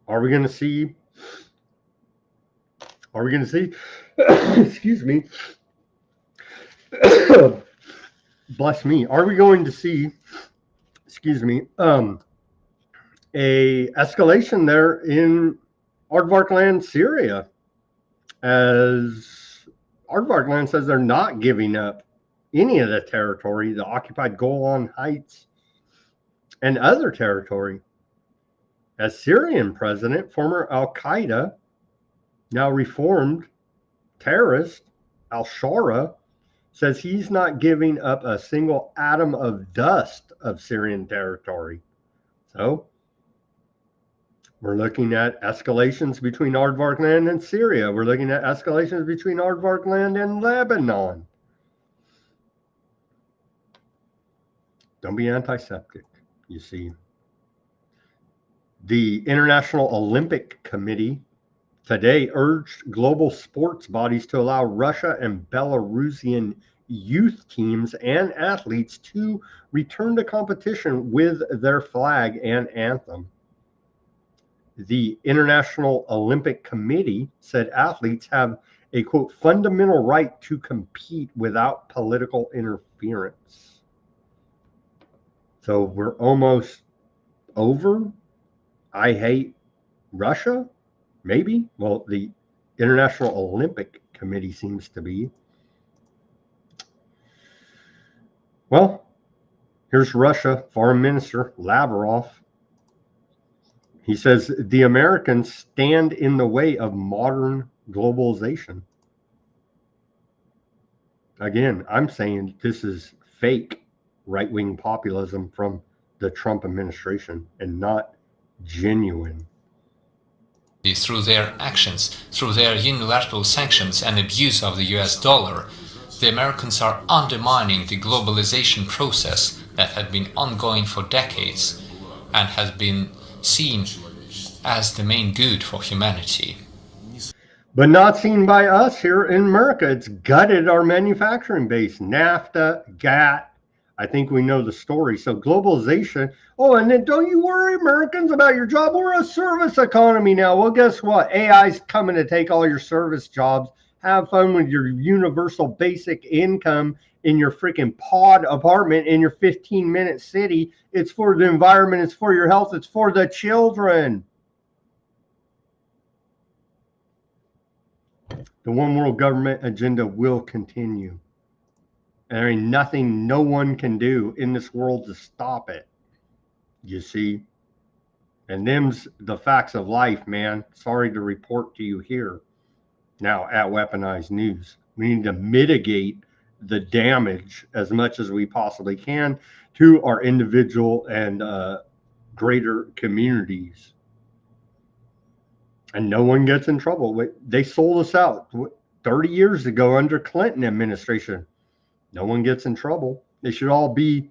Are we going to see? Excuse me. Bless me. Are we going to see, excuse me, a escalation there in Aardvark land, Syria, as Aardvark land says they're not giving up any of the territory, the occupied Golan Heights and other territory. As Syrian president, former Al-Qaeda, now reformed terrorist al-Shara, says he's not giving up a single atom of dust of Syrian territory. So we're looking at escalations between Aardvark land and Syria. We're looking at escalations between Aardvark land and Lebanon. Don't be antiseptic, you see. The International Olympic Committee today urged global sports bodies to allow Russia and Belarusian youth teams and athletes to return to competition with their flag and anthem. The International Olympic Committee said athletes have a, quote, fundamental right to compete without political interference. So we're almost over. I hate Russia, maybe. Well, the International Olympic Committee seems to be. Well, here's Russia Foreign Minister Lavrov. He says the Americans stand in the way of modern globalization. Again, I'm saying this is fake right-wing populism from the Trump administration and not genuine. Through their actions, through their unilateral sanctions and abuse of the US dollar, the Americans are undermining the globalization process that had been ongoing for decades and has been seen as the main good for humanity. But not seen by us here in America. It's gutted our manufacturing base. NAFTA, GATT. I think we know the story. So globalization. Oh, and then don't you worry, Americans, about your job. We're a service economy now. Well, guess what? AI's coming to take all your service jobs. Have fun with your universal basic income in your freaking pod apartment in your 15-minute city. It's for the environment. It's for your health. It's for the children. The one world government agenda will continue. And there ain't nothing no one can do in this world to stop it. You see? And them's the facts of life, man. Sorry to report to you here. Now at Weaponized News. We need to mitigate the damage as much as we possibly can to our individual and greater communities. And no one gets in trouble. They sold us out 30 years ago under Clinton administration. No one gets in trouble. They should all be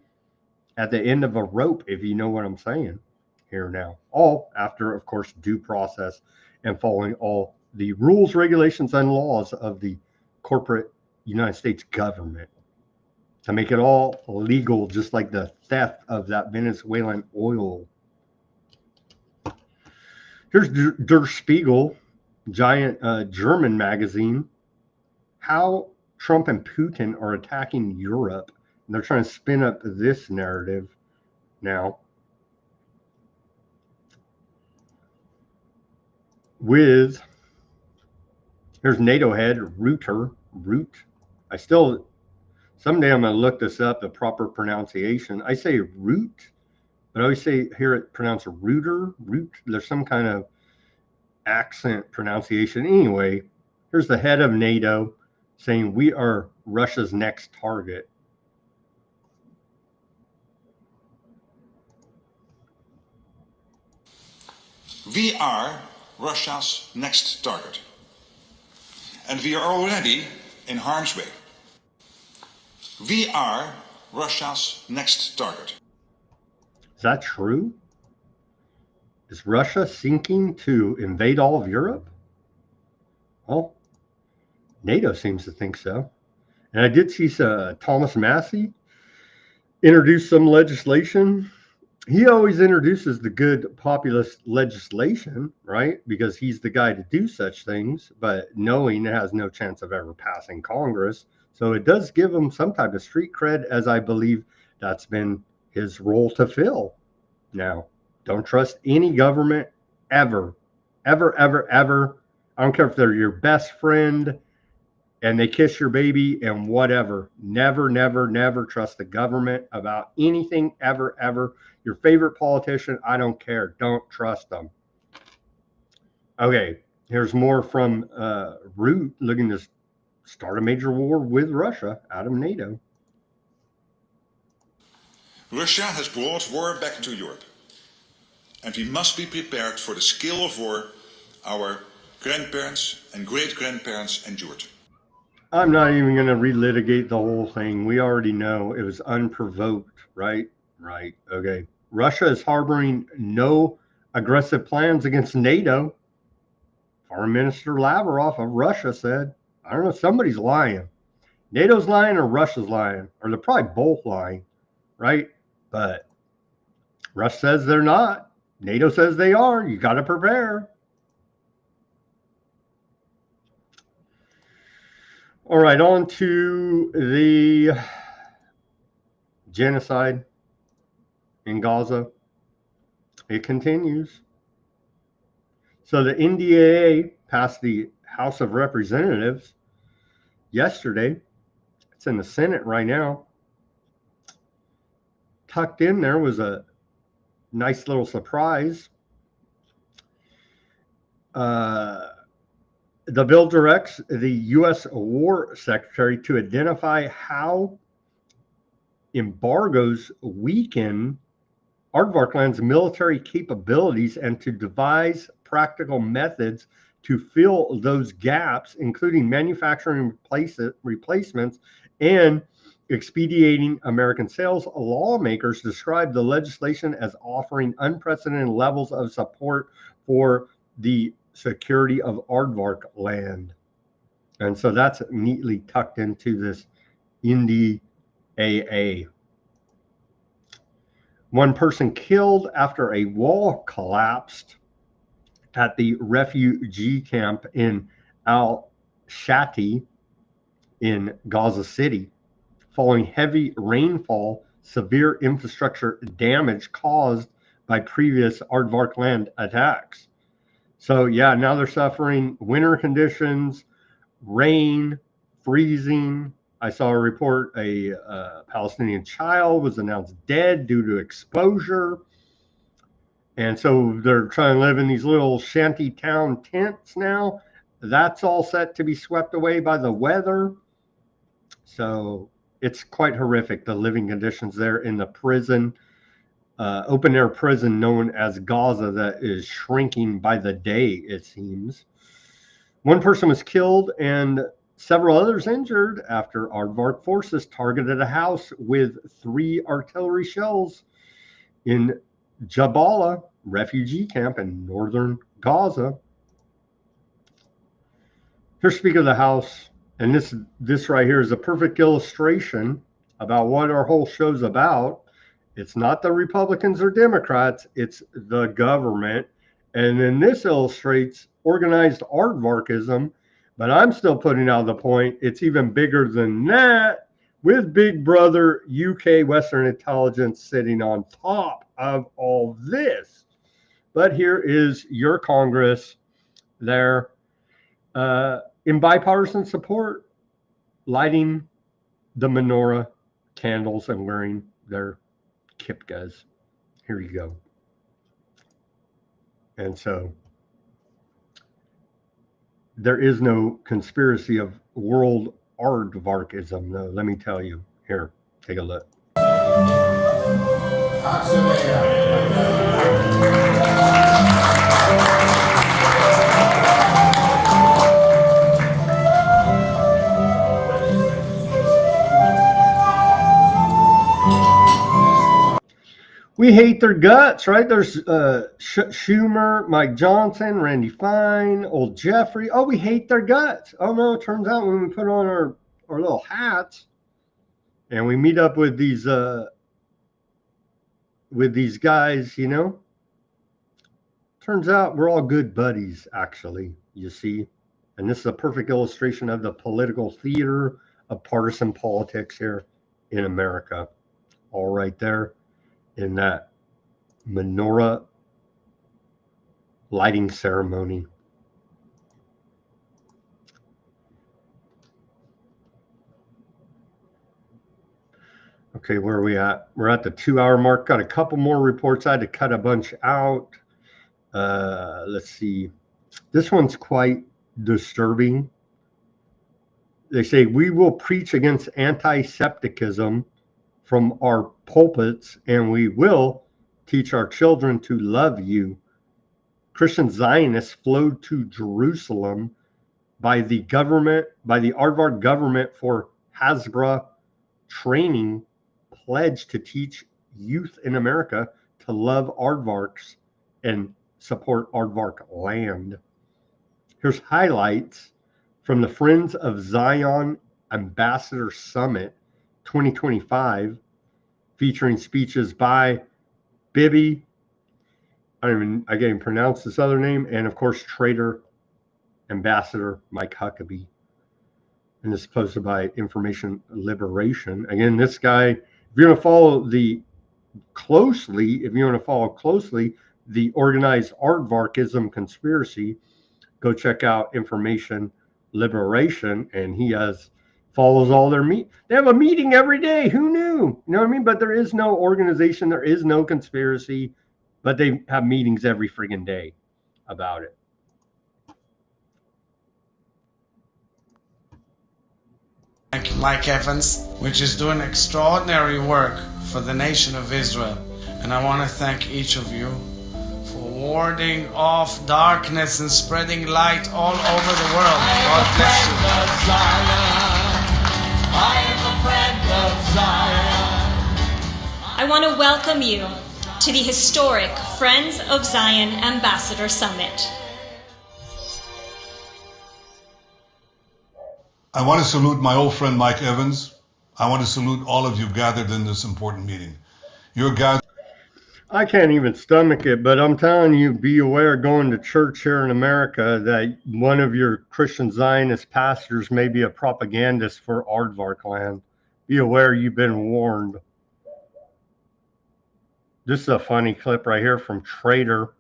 at the end of a rope, if you know what I'm saying here now. All after, of course, due process and following all the rules, regulations, and laws of the corporate United States government to make it all legal, just like the theft of that Venezuelan oil. Here's Der Spiegel, giant German magazine, how Trump and Putin are attacking Europe. And they're trying to spin up this narrative now. With, here's NATO head, Root. Someday I'm going to look this up, the proper pronunciation. I say Root, but I always hear it pronounced Root. There's some kind of accent pronunciation. Anyway, here's the head of NATO saying we are Russia's next target. We are Russia's next target. And we are already in harm's way. We are Russia's next target. Is that true? Is Russia sinking to invade all of Europe? Well, NATO seems to think so. And I did see Thomas Massie introduce some legislation. He always introduces the good populist legislation, right? Because he's the guy to do such things, but knowing it has no chance of ever passing Congress. So it does give him some type of street cred, as I believe that's been his role to fill. Now, don't trust any government ever. Ever, ever, ever. I don't care if they're your best friend and they kiss your baby and whatever. Never, never, never trust the government about anything ever, ever. Your favorite politician, I don't care. Don't trust them. Okay, here's more from Root looking to start a major war with Russia out of NATO. Russia has brought war back into Europe. And we must be prepared for the scale of war our grandparents and great-grandparents endured. I'm not even going to relitigate the whole thing. We already know it was unprovoked, right? Right. Okay. Russia is harboring no aggressive plans against NATO. Foreign Minister Lavrov of Russia said, I don't know, somebody's lying. NATO's lying or Russia's lying, or they're probably both lying, right? But Russia says they're not. NATO says they are. You got to prepare. All right, on to the genocide in Gaza. It continues. So the NDAA passed the House of Representatives yesterday. It's in the Senate right now. Tucked in there was a nice little surprise. The bill directs the U.S. War Secretary to identify how embargoes weaken Aardvarkland's military capabilities and to devise practical methods to fill those gaps, including manufacturing replacements and expediting American sales. Lawmakers described the legislation as offering unprecedented levels of support for the security of Aardvarkland. And so that's neatly tucked into this NDAA. One person killed after a wall collapsed at the refugee camp in Al-Shati in Gaza City. Following heavy rainfall, severe infrastructure damage caused by previous Aardvarkland attacks. So yeah, now they're suffering winter conditions, rain, freezing. I saw a report a Palestinian child was announced dead due to exposure. And so they're trying to live in these little shanty town tents now. That's all set to be swept away by the weather. So it's quite horrific, the living conditions there in the prison, open air prison known as Gaza, that is shrinking by the day, it seems. One person was killed and several others injured after Aardvark forces targeted a house with 3 artillery shells in Jabalah refugee camp in northern Gaza. Here's Speaker of the House, and this right here is a perfect illustration about what our whole show's about. It's not the Republicans or Democrats, it's the government. And then this illustrates organized aardvarkism, but I'm still putting out the point it's even bigger than that, with Big Brother UK Western Intelligence sitting on top of all this. But here is your Congress there in bipartisan support, lighting the menorah candles and wearing their kipkas. Here you go. And so there is no conspiracy of world aardvarkism, though. Let me tell you. Here, take a look. We hate their guts, right? There's Schumer, Mike Johnson, Randy Fine, old Jeffrey. Oh, we hate their guts. Oh, no, it turns out when we put on our little hats and we meet up with these guys, you know, turns out we're all good buddies, actually, you see. And this is a perfect illustration of the political theater of partisan politics here in America. All right there. In that menorah lighting ceremony. Okay, where are we at? We're at the 2-hour mark. Got a couple more reports. I had to cut a bunch out. Let's see. This one's quite disturbing. They say, we will preach against anti-Septicism from our pulpits, and we will teach our children to love you. Christian Zionists flowed to Jerusalem by the Aardvark government for Hasbra training, pledged to teach youth in America to love aardvarks and support Aardvark land. Here's highlights from the Friends of Zion Ambassador Summit 2025, featuring speeches by Bibi, I can't even pronounce this other name, and of course, Trader Ambassador Mike Huckabee. And this is posted by Information Liberation. Again, this guy, if you want to follow closely the organized aardvarkism conspiracy, go check out Information Liberation, and he follows all their they have a meeting every day. Who knew? You know what I mean? But there is no organization, there is no conspiracy, but they have meetings every friggin' day about it. Mike Evans, which is doing extraordinary work for the nation of Israel. And I want to thank each of you for warding off darkness and spreading light all over the world. God bless you. I am a friend of Zion. I want to welcome you to the historic Friends of Zion Ambassador Summit. I want to salute my old friend Mike Evans. I want to salute all of you gathered in this important meeting. You're gathered. I can't even stomach it, but I'm telling you, be aware going to church here in America that one of your Christian Zionist pastors may be a propagandist for Aardvark land. Be aware, you've been warned. This is a funny clip right here from Trader,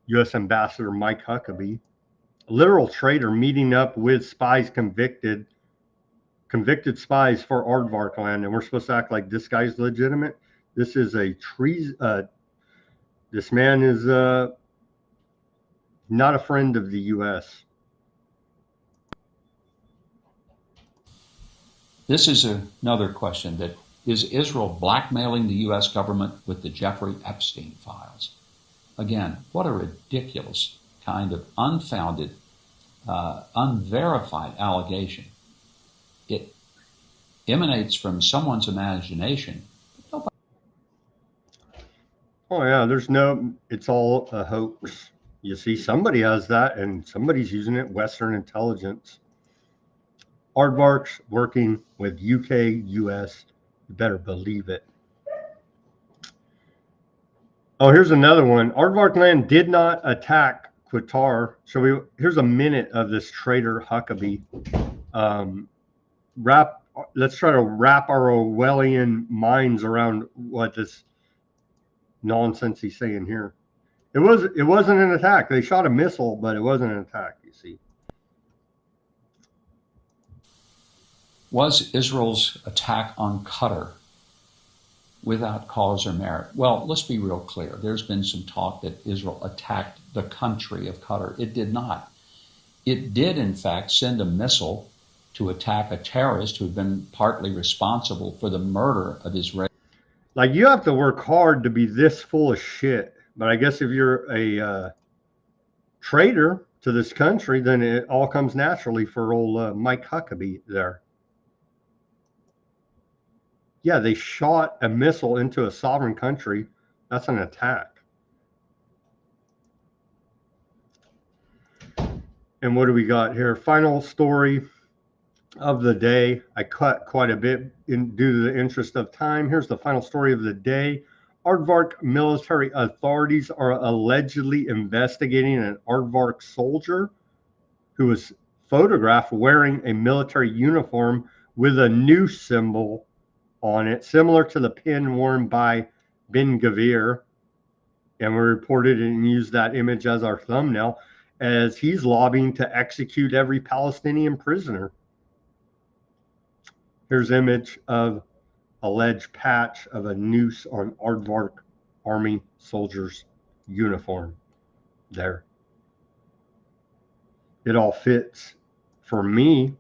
U.S. Ambassador Mike Huckabee. A literal traitor meeting up with spies, convicted spies for Aardvark land, and we're supposed to act like this guy's legitimate. This is a treason. This man is not a friend of the U.S. This is another question: that is Israel blackmailing the U.S. government with the Jeffrey Epstein files? Again, what a ridiculous kind of unfounded, unverified allegation. It emanates from someone's imagination. Oh yeah, it's all a hoax. You see, somebody has that and somebody's using it, Western intelligence. Aardvark's working with UK, US, you better believe it. Oh, here's another one. Aardvark land did not attack Qatar. Here's a minute of this traitor Huckabee. Let's try to wrap our Orwellian minds around what this nonsense he's saying here. It wasn't an attack. They shot a missile, but it wasn't an attack, you see. Was Israel's attack on Qatar without cause or merit? Well, let's be real clear. There's been some talk that Israel attacked the country of Qatar. It did not. It did, in fact, send a missile to attack a terrorist who had been partly responsible for the murder of Israeli. Like, you have to work hard to be this full of shit. But I guess if you're a traitor to this country, then it all comes naturally for old Mike Huckabee there. Yeah, they shot a missile into a sovereign country. That's an attack. And what do we got here? Final story of the day. I cut quite a bit due to the interest of time. Here's the final story of the day. Aardvark military authorities are allegedly investigating an Aardvark soldier who was photographed wearing a military uniform with a noose symbol on it, similar to the pin worn by Ben Gavir. And we reported and used that image as our thumbnail, as he's lobbying to execute every Palestinian prisoner. Here's image of alleged patch of a noose on Aardvark Army soldier's uniform there. It all fits for me.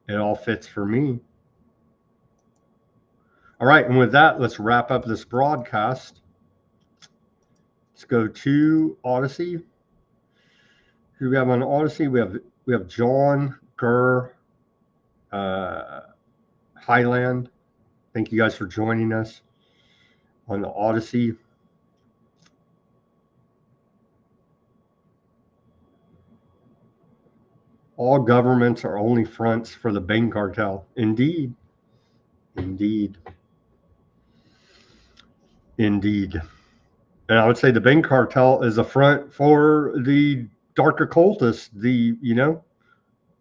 It all fits for me. All right, and with that, let's wrap up this broadcast. Let's go to Odysee. Who do we have on Odysee? We have John Gurr, Highland. Thank you guys for joining us on the Odysee. All governments are only fronts for the Bang cartel. Indeed. Indeed. Indeed. And I would say the Bang cartel is a front for the dark occultists,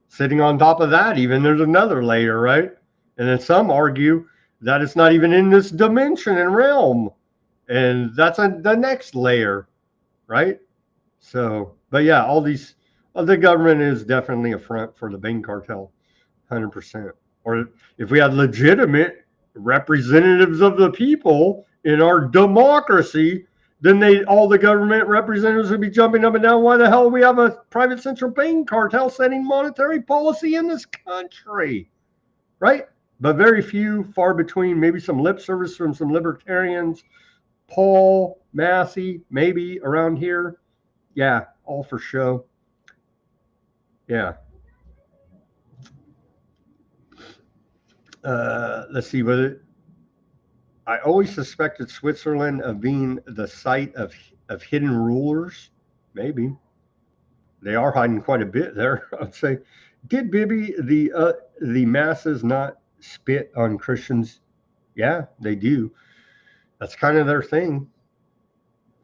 sitting on top of that, even there's another layer, right? And then some argue that it's not even in this dimension and realm. And that's the next layer, right? So, but yeah, all these, the government is definitely a front for the Bang cartel, 100%. Or if we had legitimate representatives of the people in our democracy, then all the government representatives would be jumping up and down. Why the hell do we have a private central bank cartel setting monetary policy in this country? Right? But very few, far between, maybe some lip service from some libertarians. Paul, Massey, maybe around here. Yeah, all for show. Yeah. Let's see whether I always suspected Switzerland of being the site of hidden rulers. Maybe they are hiding quite a bit there. I'd say, did Bibi the masses not spit on Christians? Yeah, they do. That's kind of their thing.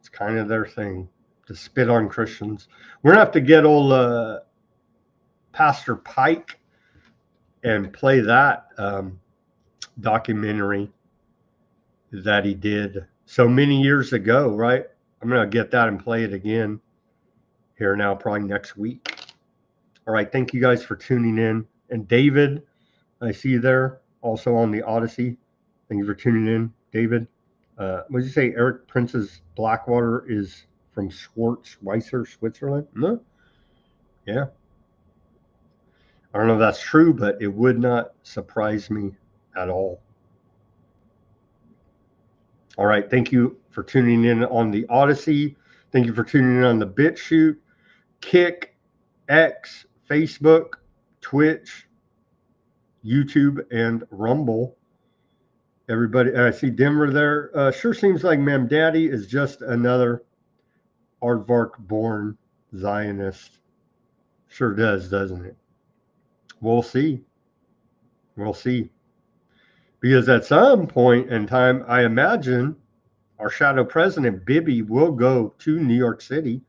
It's kind of their thing to spit on Christians. We're gonna have to get old Pastor Pike and play that documentary that he did so many years ago, right? I'm going to get that and play it again here now, probably next week. All right. Thank you guys for tuning in. And David, I see you there also on the Odysee. Thank you for tuning in, David. What did you say? Eric Prince's Blackwater is from Schwarzweiser, Switzerland? No? Yeah. I don't know if that's true, but it would not surprise me at all. All right. Thank you for tuning in on the Odysee. Thank you for tuning in on the Bitchute, Kick, X, Facebook, Twitch, YouTube, and Rumble. Everybody, I see Denver there. Sure seems like Ma'am Daddy is just another aardvark-born Zionist. Sure does, doesn't it? We'll see. We'll see. Because at some point in time, I imagine our shadow president, Bibi, will go to New York City,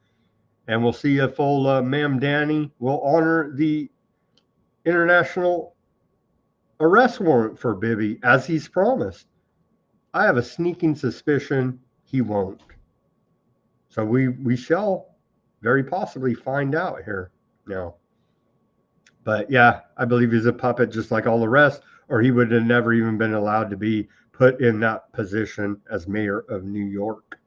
and we'll see if old Ma'am Danny will honor the international arrest warrant for Bibi, as he's promised. I have a sneaking suspicion he won't. So we shall very possibly find out here now. But yeah, I believe he's a puppet just like all the rest, or he would have never even been allowed to be put in that position as mayor of New York.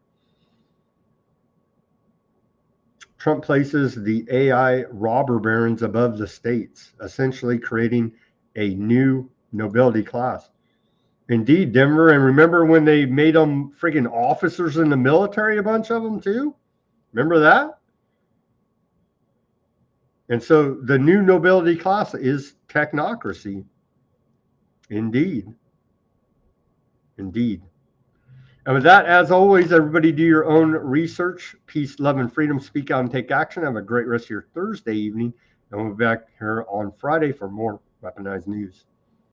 Trump places the AI robber barons above the states, essentially creating a new nobility class. Indeed, Denver. And remember when they made them freaking officers in the military, a bunch of them too? Remember that? And so the new nobility class is technocracy. Indeed. Indeed. And with that, as always, everybody do your own research. Peace, love, and freedom. Speak out and take action. Have a great rest of your Thursday evening. And we'll be back here on Friday for more Weaponized News.